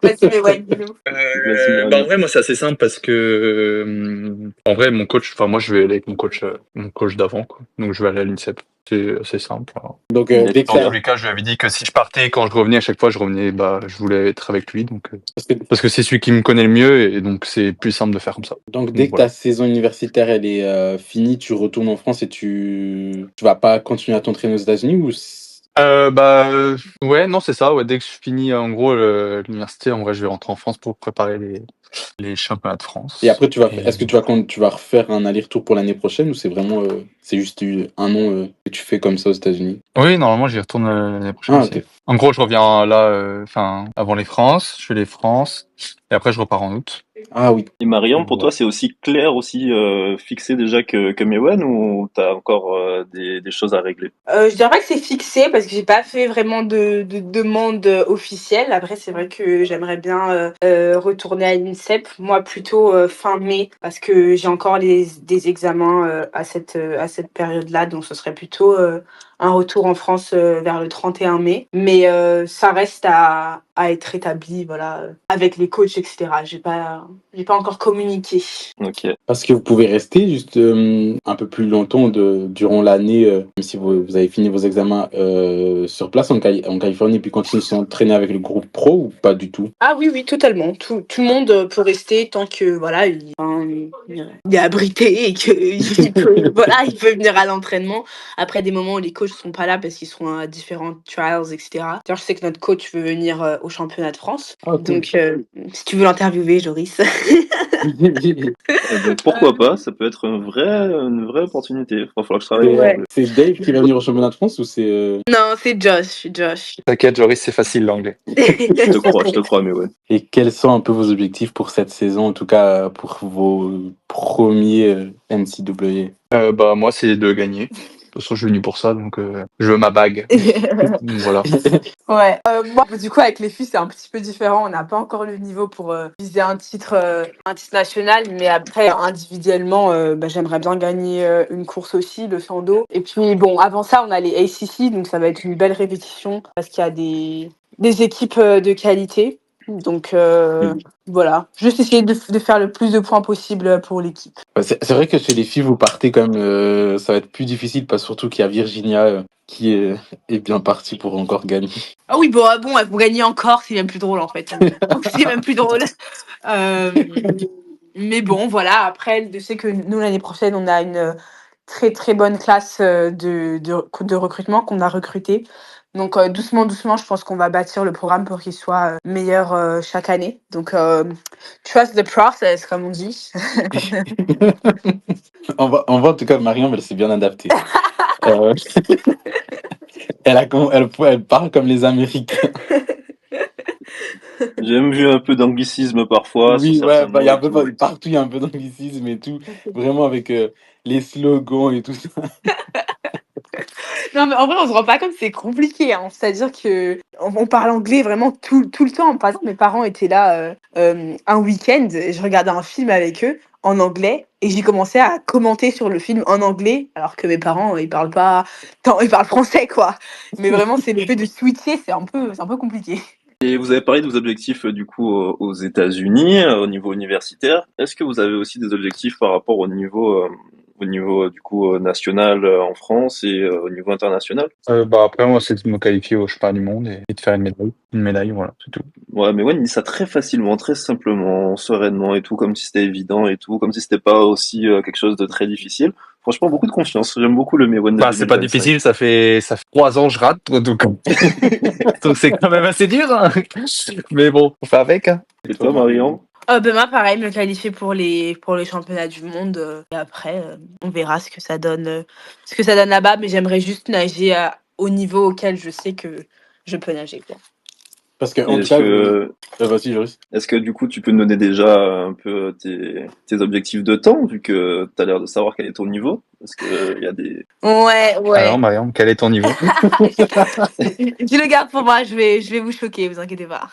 Vas-y, mais ouais, dis-nous. Vas-y, En Mariam. vrai, moi, c'est assez simple parce que, en vrai, mon coach, enfin, moi, je vais aller avec mon coach d'avant, quoi. Donc, je vais aller à l'INSEP. C'est assez simple. Voilà. Donc, Et dès que Dans tous ça, les cas, je lui avais dit que si je partais, quand je revenais, à chaque fois, je revenais, bah, je voulais être avec lui. parce que, Parce que c'est celui qui me connaît le mieux et donc c'est plus simple de faire comme ça. donc, Donc dès que voilà. ta saison universitaire elle est finie, tu retournes en France et tu vas pas continuer à t'entraîner aux États-Unis ou Ouais, non, c'est ça. Ouais, dès que je finis, en gros, l'université, en vrai, je vais rentrer en France pour préparer les championnats de France. et après Et... est-ce que tu vas refaire un aller-retour pour l'année prochaine ou c'est vraiment c'est juste un an que tu fais comme ça aux États-Unis? Oui, normalement, j'y retourne l'année prochaine Ah aussi. ok. En gros, je reviens là, enfin, avant les France, je fais les France, et après, je repars en août. Ah oui. Et Mariam, pour toi, c'est aussi clair, aussi fixé déjà que Mewen, ou t'as encore des choses à régler? Je dirais pas que c'est fixé parce que j'ai pas fait vraiment de demande officielle. Après, c'est vrai que j'aimerais bien retourner à l'INSEP, moi plutôt fin mai, parce que j'ai encore des examens à cette période-là, donc ce serait plutôt un retour en France vers le 31 mai. Mais ça reste à être établi, voilà, avec les coachs, etc. J'ai pas encore communiqué. Ok. Parce que vous pouvez rester juste un peu plus longtemps durant l'année, même si vous avez fini vos examens sur place en Californie, puis continuer à s'entraîner avec le groupe pro ou pas du tout? Ah oui, oui, totalement. Tout le monde peut rester tant que voilà, il est abrité et qu'il peut, voilà, il peut venir à l'entraînement. Après des moments où les coachs sont pas là parce qu'ils sont à différents trials, etc. D'ailleurs, je sais que notre coach veut venir au championnat de France. Ah, cool. Donc, si tu veux l'interviewer, Joris. Eh ben, pourquoi pas? Ça peut être une vraie opportunité. Il va falloir que je travaille. Ouais. C'est Dave qui va venir au championnat de France ou c'est Non, c'est Josh. T'inquiète, Joris, c'est facile l'anglais. Je te crois, Mewen. Et quels sont un peu vos objectifs pour cette saison, en tout cas pour vos premiers NCAA? Bah, moi, c'est de gagner. De toute façon, je suis venu pour ça, donc je veux ma bague. Donc, voilà. Ouais. Moi, du coup, avec les filles, c'est un petit peu différent. On n'a pas encore le niveau pour viser un titre national, mais après, individuellement, j'aimerais bien gagner une course aussi, le 100 dos. Et puis, bon, avant ça, on a les ACC, donc ça va être une belle répétition parce qu'il y a des équipes de qualité. Donc, voilà. Juste essayer de faire le plus de points possible pour l'équipe. Ouais, c'est vrai que chez les filles, vous partez quand même, ça va être plus difficile, parce surtout qu'il y a Virginia qui est bien partie pour encore gagner. Ah oui, bon, elles vont gagner encore, c'est même plus drôle en fait. C'est même plus drôle. Mais bon, voilà, après, je sais que nous, l'année prochaine, on a très, très bonne classe, de recrutement qu'on a recruté. Donc doucement, doucement, je pense qu'on va bâtir le programme pour qu'il soit, meilleur, chaque année. Donc trust the process comme on dit. On voit en tout cas Mariam, elle s'est bien adaptée. Euh, elle parle comme les Américains. J'ai même vu un peu d'anglicisme parfois sur Oui, ouais, certains bah, mots et tout. partout, il y a un peu d'anglicisme et tout. Vraiment avec les slogans et tout ça. Non, mais en vrai, on se rend pas compte, c'est compliqué, hein. C'est-à-dire qu'on parle anglais vraiment tout le temps. Par exemple, mes parents étaient là un week-end, et je regardais un film avec eux en anglais et j'ai commencé à commenter sur le film en anglais, alors que mes parents, ils parlent pas tant, ils parlent français, quoi. Mais vraiment, c'est le fait de switcher, c'est un peu compliqué. Et vous avez parlé de vos objectifs du coup aux États-Unis, au niveau universitaire. Est-ce que vous avez aussi des objectifs par rapport au niveau du coup national en France et au niveau international? Bah après moi c'est de me qualifier au championnat du monde et de faire une médaille. Une médaille, voilà, c'est tout. Ouais, mais ouais, il dit ça très facilement, très simplement, sereinement et tout, comme si c'était évident et tout, comme si c'était pas aussi quelque chose de très difficile. Franchement, beaucoup de confiance. J'aime beaucoup le Mewen de Bah c'est pas 2025. difficile, ça fait 3 ans que je rate, donc donc c'est quand même assez dur, hein. Mais bon, on fait avec, hein. Et toi, Marion? Ben moi, pareil, me qualifier pour les championnats du monde. Et après, on verra ce que ça donne là-bas. Mais j'aimerais juste nager au niveau auquel je sais que je peux nager, quoi. Parce que, Et en tout cas, vas-y, Joris. est-ce que du coup, tu peux nous donner déjà un peu tes objectifs de temps, vu que tu as l'air de savoir quel est ton niveau? Parce que il y a des... Ouais, Alors ouais. Mariam, quel est ton niveau? Je le garde pour moi. Je vais vous choquer, vous inquiétez pas.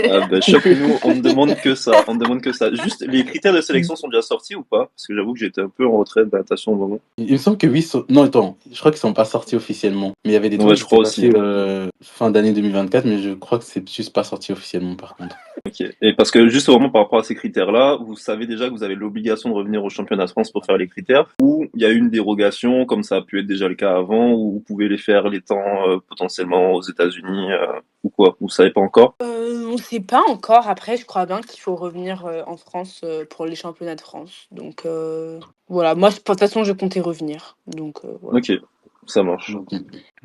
Ah ben, choque-nous, on ne demande que ça, on ne demande que ça. Juste, les critères de sélection sont déjà sortis ou pas? Parce que j'avoue que j'étais un peu en retrait de la natation au moment. Il me semble que oui. Non, attends, je crois qu'ils sont pas sortis officiellement. Mais il y avait des Ouais, trucs je qui s'est crois aussi. passé fin d'année 2024, mais je crois que c'est juste pas sorti officiellement par contre. Ok. Et parce que juste vraiment par rapport à ces critères-là, vous savez déjà que vous avez l'obligation de revenir au championnat de France pour faire les critères, ou il y a une dérogation, comme ça a pu être déjà le cas avant, où vous pouvez les faire les temps potentiellement aux États-Unis ou quoi? Vous savez pas encore? On sait pas encore. Après, je crois bien qu'il faut revenir en France pour les championnats de France. Donc voilà, moi, de toute façon, je comptais revenir. Donc voilà. Ok, ça marche. Donc,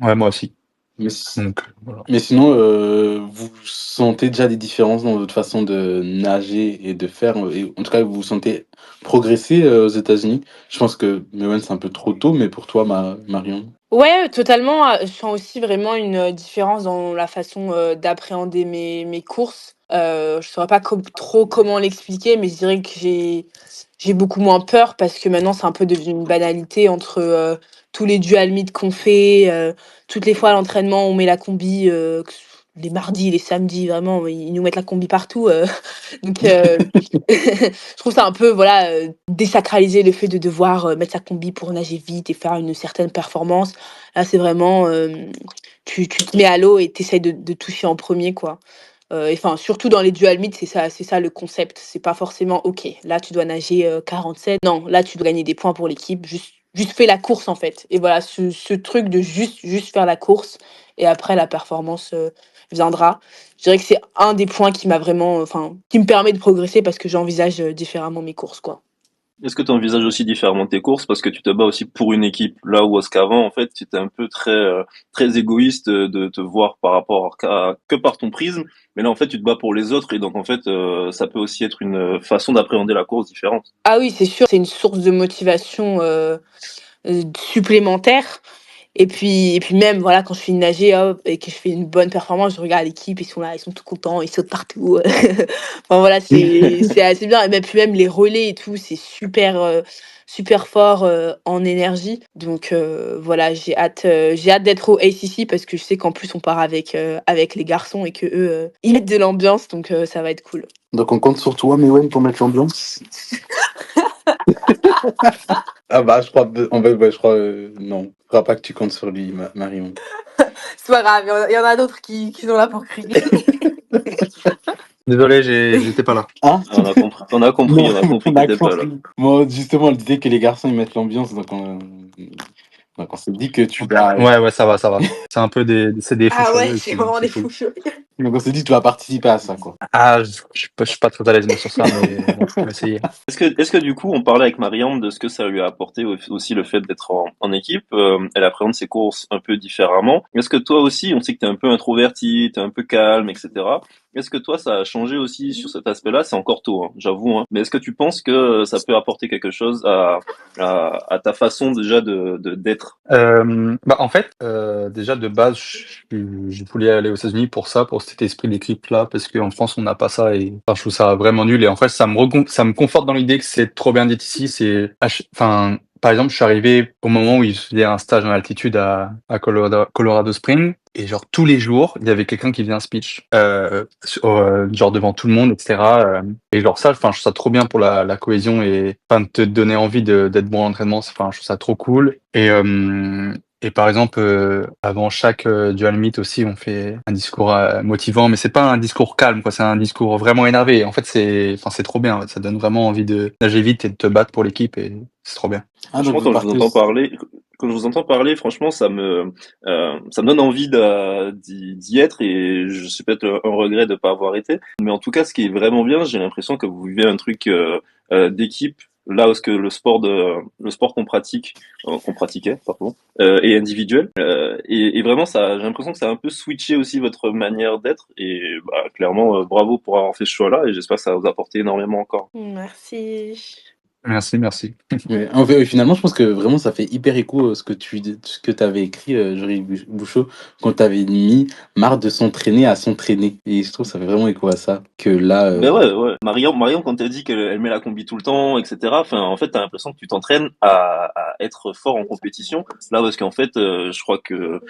Ouais, moi aussi. mais, Donc voilà. mais sinon, vous sentez déjà des différences dans votre façon de nager et de faire, et en tout cas, vous vous sentez progresser aux États-Unis. Je pense que Mewen, c'est un peu trop tôt, mais pour toi, Marion. Ouais, totalement. Je sens aussi vraiment une différence dans la façon d'appréhender mes courses. Je saurais pas trop comment l'expliquer, mais je dirais que j'ai beaucoup moins peur parce que maintenant c'est un peu devenu une banalité entre tous les dual meet qu'on fait, toutes les fois à l'entraînement on met la combi, les mardis, les samedis, vraiment ils nous mettent la combi partout. Donc je trouve ça un peu voilà désacraliser le fait de devoir mettre sa combi pour nager vite et faire une certaine performance. Là, c'est vraiment, tu te mets à l'eau et tu essaies de toucher en premier, quoi. Et enfin, surtout dans les dual meet, c'est ça le concept. C'est pas forcément: «OK, là, tu dois nager, 47». Non, là, tu dois gagner des points pour l'équipe. Juste fais la course, en fait. Et voilà, ce truc de juste faire la course et après la performance, viendra. Je dirais que c'est un des points qui m'a vraiment, enfin, qui me permet de progresser parce que j'envisage, différemment mes courses, quoi. Est-ce que tu envisages aussi différemment tes courses parce que tu te bats aussi pour une équipe là où est-ce qu'avant en fait tu étais un peu très égoïste de te voir par rapport que par ton prisme, mais là en fait tu te bats pour les autres et donc en fait ça peut aussi être une façon d'appréhender la course différente. Ah oui, c'est sûr, c'est une source de motivation, supplémentaire. Et puis même, voilà, quand je finis de nager, hop, et que je fais une bonne performance, je regarde l'équipe, ils sont là, ils sont tout contents, ils sautent partout. Enfin voilà, c'est assez bien. Et même, puis même les relais et tout, c'est super fort en énergie. Donc voilà, j'ai hâte d'être au ACC parce que je sais qu'en plus on part avec les garçons et que eux, ils mettent de l'ambiance, donc ça va être cool. Donc on compte sur toi, Mewen, pour mettre l'ambiance. Ah bah, je crois, en fait, ouais, je crois, non. Je crois pas que tu comptes sur lui, Marion. C'est pas grave, il y en a d'autres qui sont là pour crier. Désolé, j'étais pas là. Hein? On a compris, on a compris, on a compris On que a t'étais pas là. compris. Moi, justement, elle disait que les garçons, ils mettent l'ambiance, donc on s'est dit que tu dois... Ouais, ça va. C'est un peu des fous Ah ouais, furieux c'est ici, vraiment c'est des cool. fous furieux. Donc on s'est dit, tu vas participer à ça, quoi. Ah, je suis pas très à l'aise moi sur ça, mais bon, on va essayer. Est-ce que du coup, on parlait avec Marianne de ce que ça lui a apporté aussi le fait d'être en équipe. Elle appréhende ses courses un peu différemment. Est-ce que toi aussi, on sait que t'es un peu introverti, t'es un peu calme, etc. Est-ce que toi, ça a changé aussi sur cet aspect-là? C'est encore tôt, hein, j'avoue. Hein. Mais est-ce que tu penses que ça peut apporter quelque chose à ta façon déjà d'être? En fait, déjà de base, je voulais aller aux États-Unis pour ça, pour cet esprit d'équipe là, parce qu'en France on n'a pas ça et enfin, je trouve ça vraiment nul. Et en fait, ça me conforte dans l'idée que c'est trop bien d'être ici. Enfin, par exemple, je suis arrivé au moment où il faisait un stage en altitude à Colorado Springs. Et genre tous les jours, il y avait quelqu'un qui faisait un speech, genre devant tout le monde, etc. Et genre ça, enfin, je trouve ça trop bien pour la cohésion et enfin de te donner envie d'être bon à l'entraînement. Enfin, je trouve ça trop cool. Et par exemple, avant chaque dual meet aussi, on fait un discours motivant, mais c'est pas un discours calme, quoi. C'est un discours vraiment énervé. En fait, c'est trop bien. Ça donne vraiment envie de nager vite et de te battre pour l'équipe et c'est trop bien. Ah, donc Franchement, vous partez quand je vous entends parler, franchement, ça me donne envie d'y être et je suis peut-être un regret de pas avoir été. Mais en tout cas, ce qui est vraiment bien, j'ai l'impression que vous vivez un truc d'équipe. Là où ce que le sport qu'on pratiquait, pardon, est individuel. Et vraiment, j'ai l'impression que ça a un peu switché aussi votre manière d'être. Et bah, clairement, bravo pour avoir fait ce choix-là. Et j'espère que ça va vous apporter énormément encore. Merci. Merci, merci. Ouais. En fait, finalement, je pense que vraiment, ça fait hyper écho ce que tu avais écrit, Jory Bouchot, quand tu avais mis marre de s'entraîner à s'entraîner. Et je trouve que ça fait vraiment écho à ça. Que là, Ben ouais, ouais. Marion, quand elle dit qu'elle met la combi tout le temps, etc. Enfin, en fait, t'as l'impression que tu t'entraînes à être fort en compétition. Là, parce qu'en fait, je crois que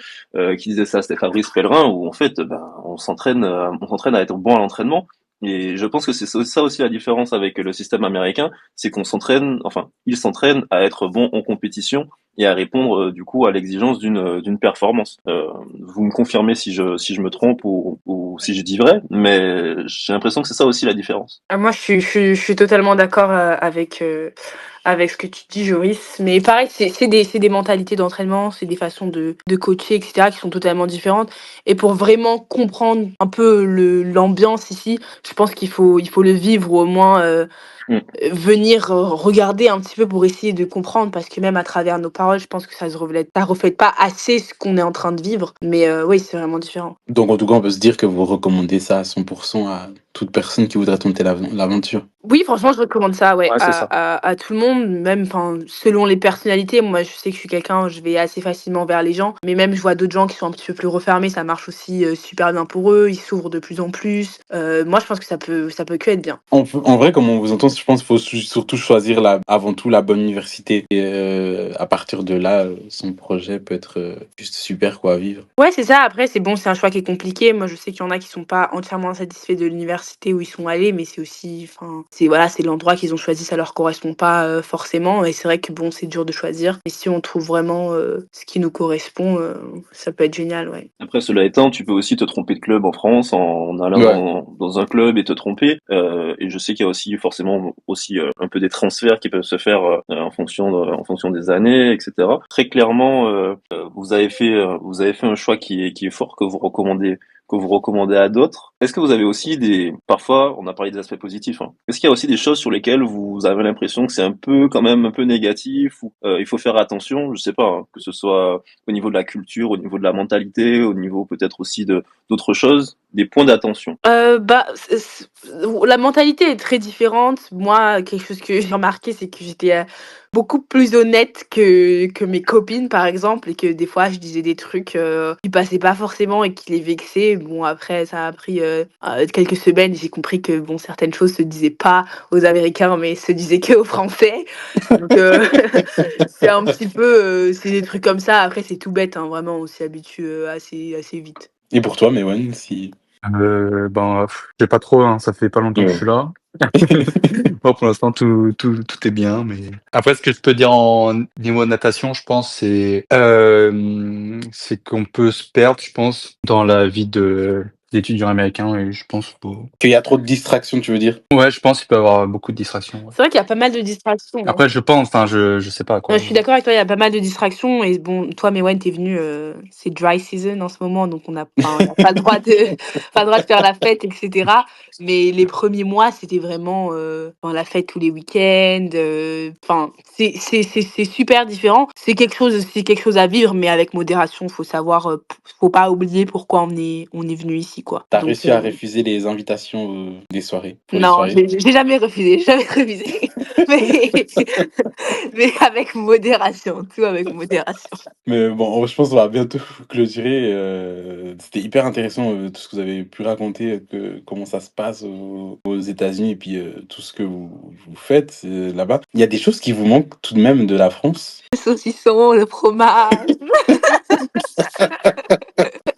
qui disait ça, c'était Fabrice Pellerin, où en fait, ben, on s'entraîne à être bon à l'entraînement. Et je pense que c'est ça aussi la différence avec le système américain, c'est qu'on s'entraîne, enfin, ils s'entraînent à être bon en compétition et à répondre du coup à l'exigence d'une performance. Vous me confirmez si je me trompe ou si je dis vrai, mais j'ai l'impression que c'est ça aussi la différence. Ah, moi, je suis totalement d'accord avec ce que tu dis, Joris. Mais pareil, c'est des mentalités d'entraînement, c'est des façons de coacher, etc., qui sont totalement différentes. Et pour vraiment comprendre un peu l'ambiance ici, je pense il faut le vivre ou au moins Mm. venir regarder un petit peu pour essayer de comprendre. Parce que même à travers nos paroles, je pense que ça reflète pas assez ce qu'on est en train de vivre. Mais oui, c'est vraiment différent. donc en tout cas, on peut se dire que vous recommandez ça à 100% à toute personne qui voudrait tenter l'aventure. Oui, franchement, je recommande ça, ouais, Ouais, c'est ça. à tout le monde, même, enfin, selon les personnalités. Moi, je sais que je suis quelqu'un, je vais assez facilement vers les gens, mais même je vois d'autres gens qui sont un petit peu plus refermés, ça marche aussi super bien pour eux, ils s'ouvrent de plus en plus. Moi, je pense que ça peut que être bien. En vrai, comme on vous entend, je pense qu'il faut surtout choisir avant tout la bonne université. Et à partir de là, son projet peut être juste super quoi à vivre. Ouais, c'est ça. Après, c'est bon, c'est un choix qui est compliqué. Moi, je sais qu'il y en a qui sont pas entièrement satisfaits de l'université où ils sont allés, mais c'est aussi, enfin, c'est voilà, c'est l'endroit qu'ils ont choisi, ça leur correspond pas forcément. Et c'est vrai que bon, c'est dur de choisir. Mais si on trouve vraiment ce qui nous correspond, ça peut être génial, ouais. Après, cela étant, tu peux aussi te tromper de club en France en allant Ouais. dans un club et te tromper. Et je sais qu'il y a aussi forcément aussi un peu des transferts qui peuvent se faire en fonction des années, etc. Très clairement, vous avez fait un choix qui est fort que vous recommandez à d'autres. Est-ce que vous avez aussi parfois, on a parlé des aspects positifs, hein. Est-ce qu'il y a aussi des choses sur lesquelles vous avez l'impression que c'est un peu quand même un peu négatif ou il faut faire attention, je sais pas, hein, que ce soit au niveau de la culture, au niveau de la mentalité, au niveau peut-être aussi de d'autres choses, des points d'attention. Bah, la mentalité est très différente. Moi, quelque chose que j'ai remarqué, c'est que j'étais, beaucoup plus honnête que mes copines, par exemple, et que des fois, je disais des trucs, qui passaient pas forcément et qui les vexaient. Bon, après, ça a pris, quelques semaines. J'ai compris que, bon, certaines choses se disaient pas aux Américains, mais se disaient qu'aux Français. Donc, c'est un petit peu, c'est des trucs comme ça. Après, c'est tout bête, hein, vraiment, on s'y habitue, assez vite. Et pour toi, Mewan, si. J'ai pas trop, hein, ça fait pas longtemps que je Ouais. suis là. Bon, pour l'instant, tout est bien, mais après, ce que je peux dire en niveau de natation, je pense, c'est qu'on peut se perdre, je pense, dans la vie d'étudiants américains et je pense Qu'il y a trop de distractions, tu veux dire? ouais, je pense qu'il peut y avoir beaucoup de distractions. Ouais. C'est vrai qu'il y a pas mal de distractions. Après, je pense, enfin, je sais pas quoi. Je suis d'accord avec toi, il y a pas mal de distractions. Et bon, toi, Mewen, t'es venu, c'est dry season en ce moment, donc on n'a pas le droit pas le droit de faire la fête, etc. Mais les premiers mois, c'était vraiment la fête tous les week-ends. Enfin, c'est super différent. C'est quelque chose à vivre, mais avec modération. Faut savoir, faut pas oublier pourquoi on est venu ici, quoi. T'as Donc, réussi à refuser les invitations des soirées, pour les non, soirées? j'ai jamais refusé, jamais refusé. Mais, mais avec modération, tout avec modération. Mais bon, je pense qu'on va bientôt clôturer. C'était hyper intéressant tout ce que vous avez pu raconter, comment ça se passe aux États-Unis et puis tout ce que vous faites là-bas. Il y a des choses qui vous manquent tout de même de la France. Le saucisson, le fromage.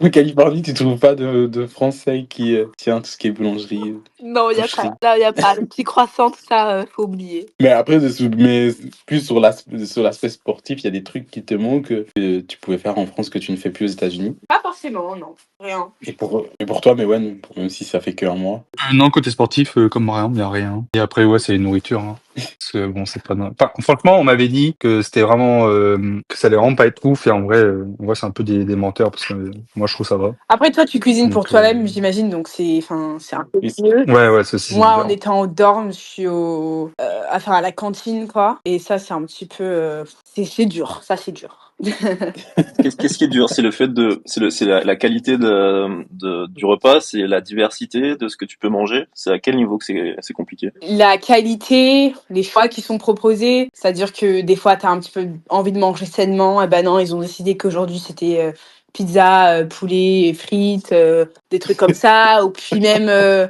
En Californie, tu trouves pas de Français qui tient tout ce qui est boulangerie, Non, il n'y a boucherie. pas. Là, il n'y a pas. Le petit croissant, tout ça, faut oublier. Mais après, mais plus sur l'aspect sportif, il y a des trucs qui te manquent que tu pouvais faire en France que tu ne fais plus aux États-Unis. Pas forcément, non. Rien. Et pour toi, Mewen, même si ça fait qu'un mois. Non, côté sportif, comme rien, il n'y a rien. Et après, ouais, c'est nourriture. Hein. Parce que bon, c'est pas. Enfin, franchement, on m'avait dit que c'était vraiment. Que ça allait vraiment pas être ouf. Et en vrai, c'est un peu des menteurs parce que moi, je trouve ça va. Après, toi, tu cuisines Donc, pour toi-même, j'imagine, donc c'est un peu Oui, mieux. Ouais, ceci, c'est Moi, en différent. étant au dorm, je suis à la cantine, quoi. Et ça, c'est un petit peu. C'est dur. Ça, c'est dur. Qu'est-ce qui est dur? C'est le fait c'est la qualité du repas, c'est la diversité de ce que tu peux manger. C'est à quel niveau que c'est compliqué? La qualité, les choix qui sont proposés, c'est-à-dire que des fois, tu as un petit peu envie de manger sainement, et ben non, ils ont décidé qu'aujourd'hui, c'était pizza, poulet, et frites, des trucs comme ça, ou puis même,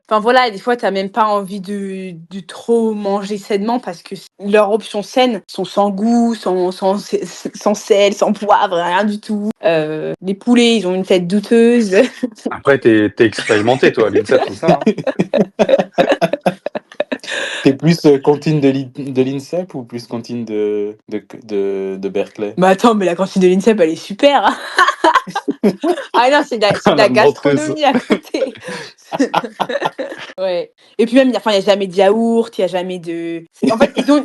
enfin voilà, des fois, tu même pas envie de trop manger sainement parce que leurs options saines sont sans goût, sans sel, sans poivre, rien du tout. Les poulets, ils ont une tête douteuse. Après, t'es expérimenté, toi, l'INSEP, c'est ça. T'es plus cantine de l'INSEP ou plus cantine de Berkeley? Mais attends, mais la cantine de l'INSEP, elle est super. Ah non, c'est de la La menteuse. gastronomie à côté. Ouais. Et puis même, il y a jamais de yaourt, il y a jamais de. En fait, ils ont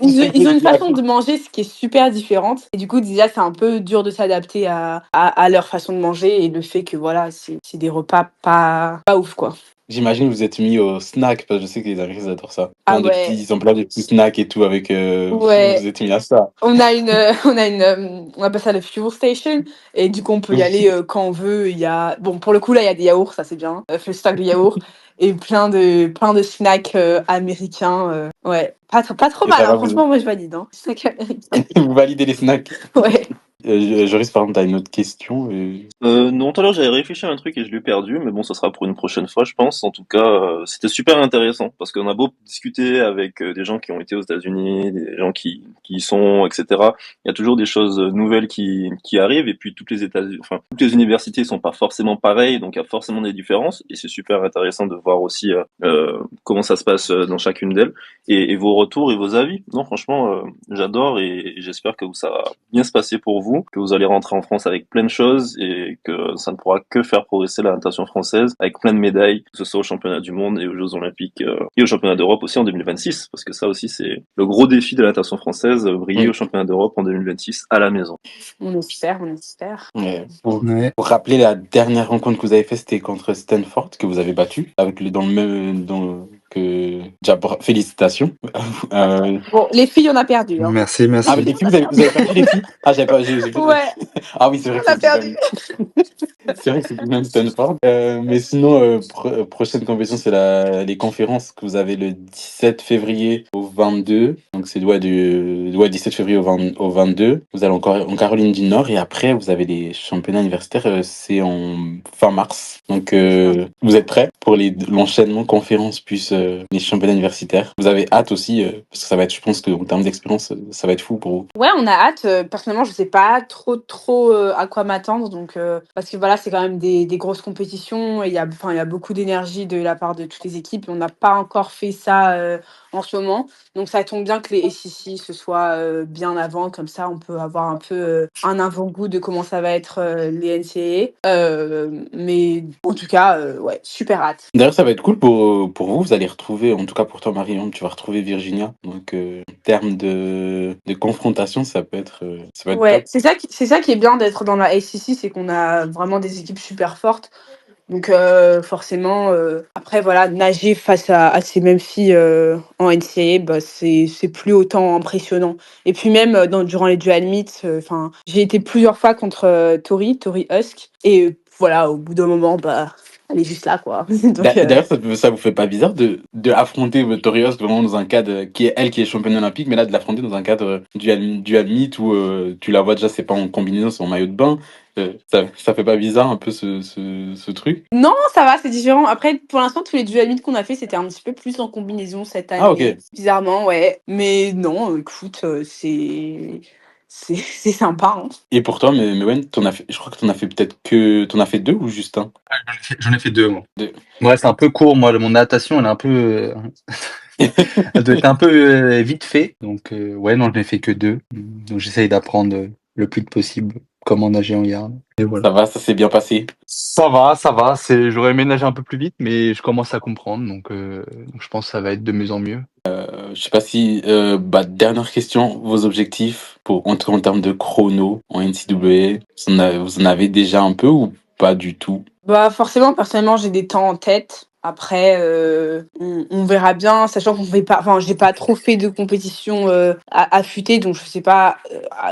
une façon de manger ce qui est super différente. Et du coup, déjà, c'est un peu dur de s'adapter à leur façon de manger et le fait que voilà, c'est des repas pas ouf, quoi. J'imagine que vous êtes mis au snack, parce que je sais que les Américains adorent ça. Ah ouais. Ils ont plein de petits snacks et tout avec. Ouais. Vous êtes mis à ça. On appelle ça le fuel station, et du coup on peut y aller quand on veut. Il y a, bon pour le coup là il y a des yaourts, ça c'est bien, le stock de yaourts et plein de snacks américains. Ouais, pas trop Et mal, ça hein, va, franchement moi je valide. Hein. Snacks américains. vous validez les snacks. Ouais. Joris, par exemple, t'as une autre question? Non, tout à l'heure j'avais réfléchi à un truc et je l'ai perdu, mais bon, ça sera pour une prochaine fois, je pense. En tout cas, c'était super intéressant parce qu'on a beau discuter avec des gens qui ont été aux États-Unis, des gens qui y sont, etc. Il y a toujours des choses nouvelles qui arrivent et puis toutes les universités sont pas forcément pareilles, donc il y a forcément des différences et c'est super intéressant de voir aussi comment ça se passe dans chacune d'elles et vos retours et vos avis. Non, franchement, j'adore et j'espère que ça va bien se passer pour vous, que vous allez rentrer en France avec plein de choses et que ça ne pourra que faire progresser la natation française avec plein de médailles, que ce soit aux championnats du monde et aux Jeux Olympiques et aux championnats d'Europe aussi en 2026, parce que ça aussi c'est le gros défi de la natation française, briller Oui. aux championnats d'Europe en 2026 à la maison. On espère. Ouais. Ouais. Pour rappeler, la dernière rencontre que vous avez faite, c'était contre Stanford, que vous avez battu, dans le même. Que... Déjà, félicitations. Bon, les filles on a perdu. Hein. Merci. Ah, mais les filles, vous avez perdu les filles? Ah, j'avais pas. J'ai pas- Ouais, Ah oui, c'est vrai que on a c'était quand perdu. même. C'est vrai que c'est même Stanford. Mais sinon, prochaine compétition, c'est les conférences que vous avez le 17 février au 22. Donc, c'est 17 février au 22. Vous allez encore en Caroline du Nord. Et après, vous avez les championnats universitaires. C'est en fin mars. Donc, vous êtes prêts pour l'enchaînement conférence plus les championnats universitaires? Vous avez hâte aussi, parce que ça va être, je pense qu'en termes d'expérience, ça va être fou pour vous. Ouais, on a hâte. Personnellement, je sais pas trop à quoi m'attendre, donc parce que voilà, c'est quand même des grosses compétitions et il y a beaucoup d'énergie de la part de toutes les équipes. On n'a pas encore fait ça en ce moment. Donc ça tombe bien que les SEC ce soit bien avant, comme ça on peut avoir un peu un avant-goût de comment ça va être les NCAA. Mais en tout cas, ouais, super hâte. D'ailleurs, ça va être cool pour vous. Vous allez retrouver, en tout cas pour toi, Marion, tu vas retrouver Virginia. Donc, en termes de confrontation, ça peut être Ouais, top. c'est ça qui est bien d'être dans la SEC, c'est qu'on a vraiment des équipes super fortes. Donc forcément, après voilà, nager face à ces mêmes filles en NCAA, bah, c'est plus autant impressionnant. Et puis même durant les dual meets, enfin, j'ai été plusieurs fois contre Tori Husk, et voilà, au bout d'un moment, bah, elle est juste là, quoi. Donc D'ailleurs, ça vous fait pas bizarre de affronter Torios vraiment dans un cadre qui est elle qui est championne olympique, mais là de l'affronter dans un cadre dual meet où tu la vois déjà, c'est pas en combinaison, c'est en maillot de bain. Ça fait pas bizarre un peu ce truc? non, ça va, c'est différent. Après, pour l'instant, tous les dual meets qu'on a fait, c'était un petit peu plus en combinaison cette Ah, ok. année. Bizarrement, ouais. Mais non, écoute, c'est sympa, hein. Et pour toi, mais ouais, je crois que t'en as fait deux ou juste un? J'en ai fait 2, moi. Deux. Ouais, c'est un peu court, moi. Mon natation, elle est un peu. Elle doit être un peu vite fait. Donc, ouais, non, je n'ai fait que 2. Donc, j'essaye d'apprendre le plus possible comment nager en yard. Et voilà. Ça va, ça s'est bien passé. Ça va. J'aurais aimé nager un peu plus vite, mais je commence à comprendre. Donc, je pense que ça va être de mieux en mieux. Je sais pas si, dernière question, vos objectifs pour entrer en termes de chrono en NCAA, vous en avez déjà un peu ou pas du tout? Bah forcément, personnellement, j'ai des temps en tête. Après, on verra bien, sachant qu'on fait pas, enfin, j'ai pas trop fait de compétition affûtée, donc je sais pas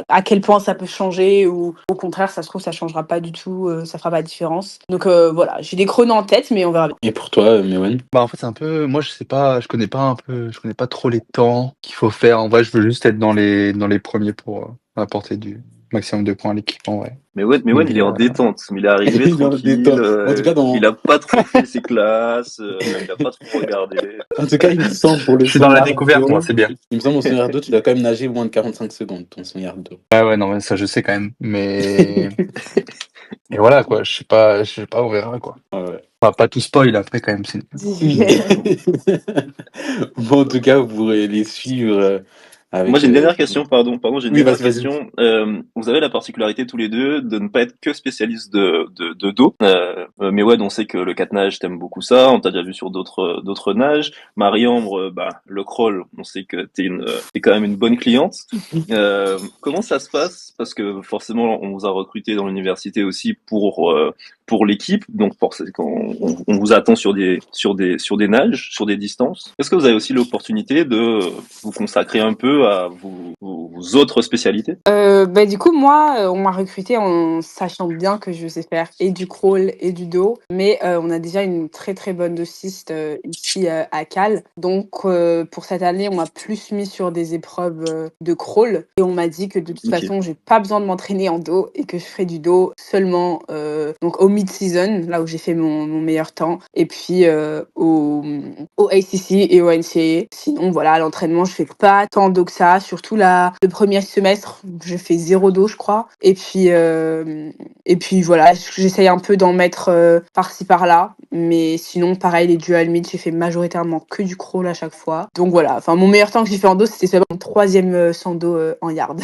à quel point ça peut changer, ou au contraire, ça se trouve, ça changera pas du tout, ça fera pas de différence. Donc voilà, j'ai des chronos en tête, mais on verra bien. Et pour toi, Mewen? Bah, en fait, c'est un peu. Moi, je sais pas, je connais pas trop les temps qu'il faut faire. En vrai, je veux juste être dans les premiers pour apporter du maximum de points à l'équipe, en vrai. Mais ouais, il est en détente. Il est arrivé Il est en tranquille. détente. En tout cas, Il a pas trop fait ses classes. Il a pas trop regardé. en tout cas, il me semble pour le Je suis dans la 100 yards découverte, moi, d'eau, c'est bien. il me semble, en 100 yards d'eau, tu dois quand même nager moins de 45 secondes, ton 100 yards d'eau. Ouais, non, mais ça, je sais quand même. Mais. Et voilà, quoi. Je sais pas, on verra, quoi. Ouais. Enfin, pas tout spoil après, quand même. Bon, en tout cas, vous pourrez les suivre avec. Moi, j'ai une dernière question, pardon, j'ai une Oui, dernière vas-y. question. Vous avez la particularité tous les deux de ne pas être que spécialiste de dos. Mais ouais, on sait que le 4 nage, t'aimes beaucoup ça. On t'a déjà vu sur d'autres nages. Marie-Ambre, le crawl, on sait que t'es quand même une bonne cliente. Comment ça se passe? Parce que forcément, on vous a recruté dans l'université aussi pour l'équipe. Donc, on vous attend sur des nages, sur des distances. Est-ce que vous avez aussi l'opportunité de vous consacrer un peu à vos autres spécialités? Du coup, moi, on m'a recruté en sachant bien que je sais faire et du crawl et du dos, mais on a déjà une très très bonne dosiste ici à Cal. Donc, pour cette année, on m'a plus mis sur des épreuves de crawl, et on m'a dit que de toute Ok. façon, j'ai pas besoin de m'entraîner en dos et que je ferai du dos seulement donc au mid-season, là où j'ai fait mon meilleur temps, et puis au ACC et au NCAA. Sinon, voilà, à l'entraînement, je fais pas tant d'eau que ça. Surtout le premier semestre, je fais 0 d'eau, je crois. Et puis voilà, j'essaye un peu d'en mettre par-ci par-là. Mais sinon, pareil, les dual meets, j'ai fait majoritairement que du crawl à chaque fois. Donc voilà, enfin, mon meilleur temps que j'ai fait en dos, c'était seulement mon troisième sans dos en yard.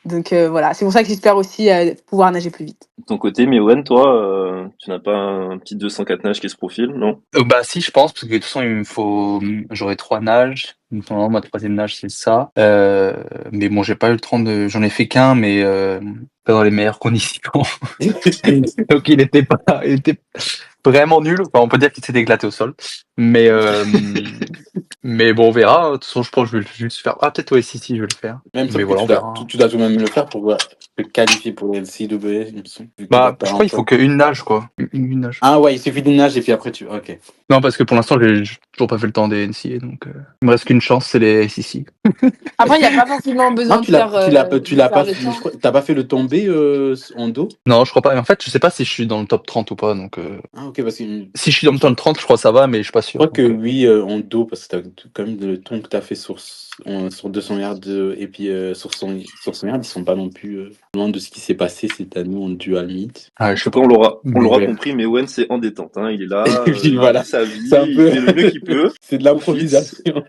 Donc voilà, c'est pour ça que j'espère aussi pouvoir nager plus vite. De ton côté, Mewen, toi, tu n'as pas un petit 204 nage qui se profile, non? Bah si, je pense, parce que de toute façon, j'aurai 3 nages. Normalement, ma troisième nage, c'est ça. Mais bon, j'ai pas eu le temps j'en ai fait qu'un, mais pas dans les meilleures conditions. Donc il était vraiment nul. Enfin, on peut dire qu'il s'est éclaté au sol. Mais bon, on verra. De toute façon, je pense que je vais juste faire. Ah, peut-être si, je vais le faire. Même Mais sauf que voilà, on verra. tu dois tout de même le faire pour te qualifier pour le NCAA, il me semble. Vu que tu dois Bah, faire je un crois qu'il faut temps. qu'une nage, quoi. Une nage. Ah ouais, il suffit d'une nage et puis après ok. Non, parce que pour l'instant, j'ai toujours pas fait le temps des NCA, donc il me reste qu'une chance, c'est les SEC. Après, il n'y a pas forcément besoin Non, de faire, tu l'as pas le fait, temps. t'as pas fait le tombé en dos? Non, je crois pas. En fait, je sais pas si je suis dans le top 30 ou pas, donc Ah ok, parce que si je suis dans le top 30, je crois que ça va, mais je suis pas je sûr. crois que Donc, oui, en dos, parce que t'as quand même le ton que t'as fait sur 200 yards et puis sur 100 yards, ils sont pas non plus loin de ce qui s'est passé cette année en dual meet. je En sais tout pas. cas, on l'aura Ouais. compris, Mewen, c'est en détente, hein. Il est là, Et puis il voilà, vit sa vie, c'est un il peu, fait le mieux qu'il peut. c'est de Profite. l'improvisation.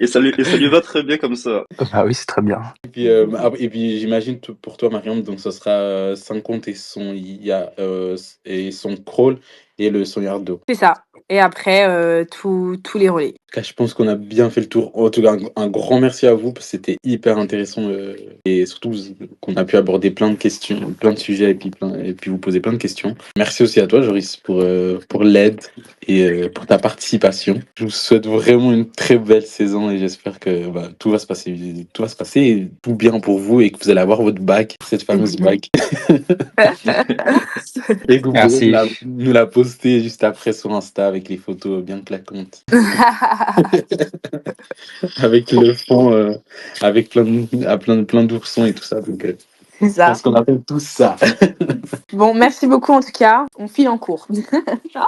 Et ça lui va très bien comme ça. Ah oui, c'est très bien. Et puis j'imagine pour toi, Mariam, donc ce sera 50 et son et son crawl et le son yard d'eau. C'est ça. Et après, tous les relais. En tout cas, je pense qu'on a bien fait le tour. En tout cas, un grand merci à vous parce que c'était hyper intéressant et surtout qu'on a pu aborder plein de questions, plein de sujets et puis vous poser plein de questions. Merci aussi à toi, Joris, pour l'aide et pour ta participation. Je vous souhaite vraiment une très belle saison et j'espère que tout va se passer tout bien pour vous et que vous allez avoir votre bac, cette fameuse bac. Et que vous Merci. pourrez nous la poster juste après sur Insta avec les photos bien claquantes. Avec le fond, avec plein d'oursons et tout ça. Donc, C'est je ça. pense qu'on a fait tout ça. Bon, merci beaucoup en tout cas. On file en cours.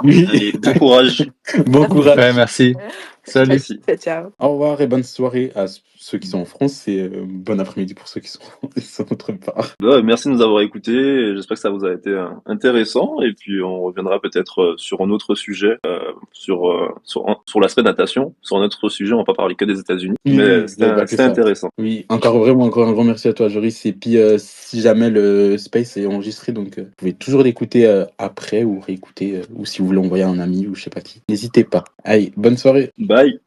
Oui. Allez, bon courage. Bon courage. Ouais, merci. Salut. Merci. Ciao, ciao. Au revoir et bonne soirée à ceux qui sont en France et bon après-midi pour ceux qui sont autre part. Merci de nous avoir écoutés. J'espère que ça vous a été intéressant. Et puis, on reviendra peut-être sur un autre sujet, sur l'aspect natation. Sur un autre sujet, on va pas parler que des États-Unis. Mais c'était intéressant. Oui, encore un grand merci à toi, Joris. Et puis, si jamais le space est enregistré, donc vous pouvez toujours l'écouter après ou réécouter, ou si vous voulez envoyer à un ami ou je sais pas qui. N'hésitez pas. Allez, bonne soirée. Bye.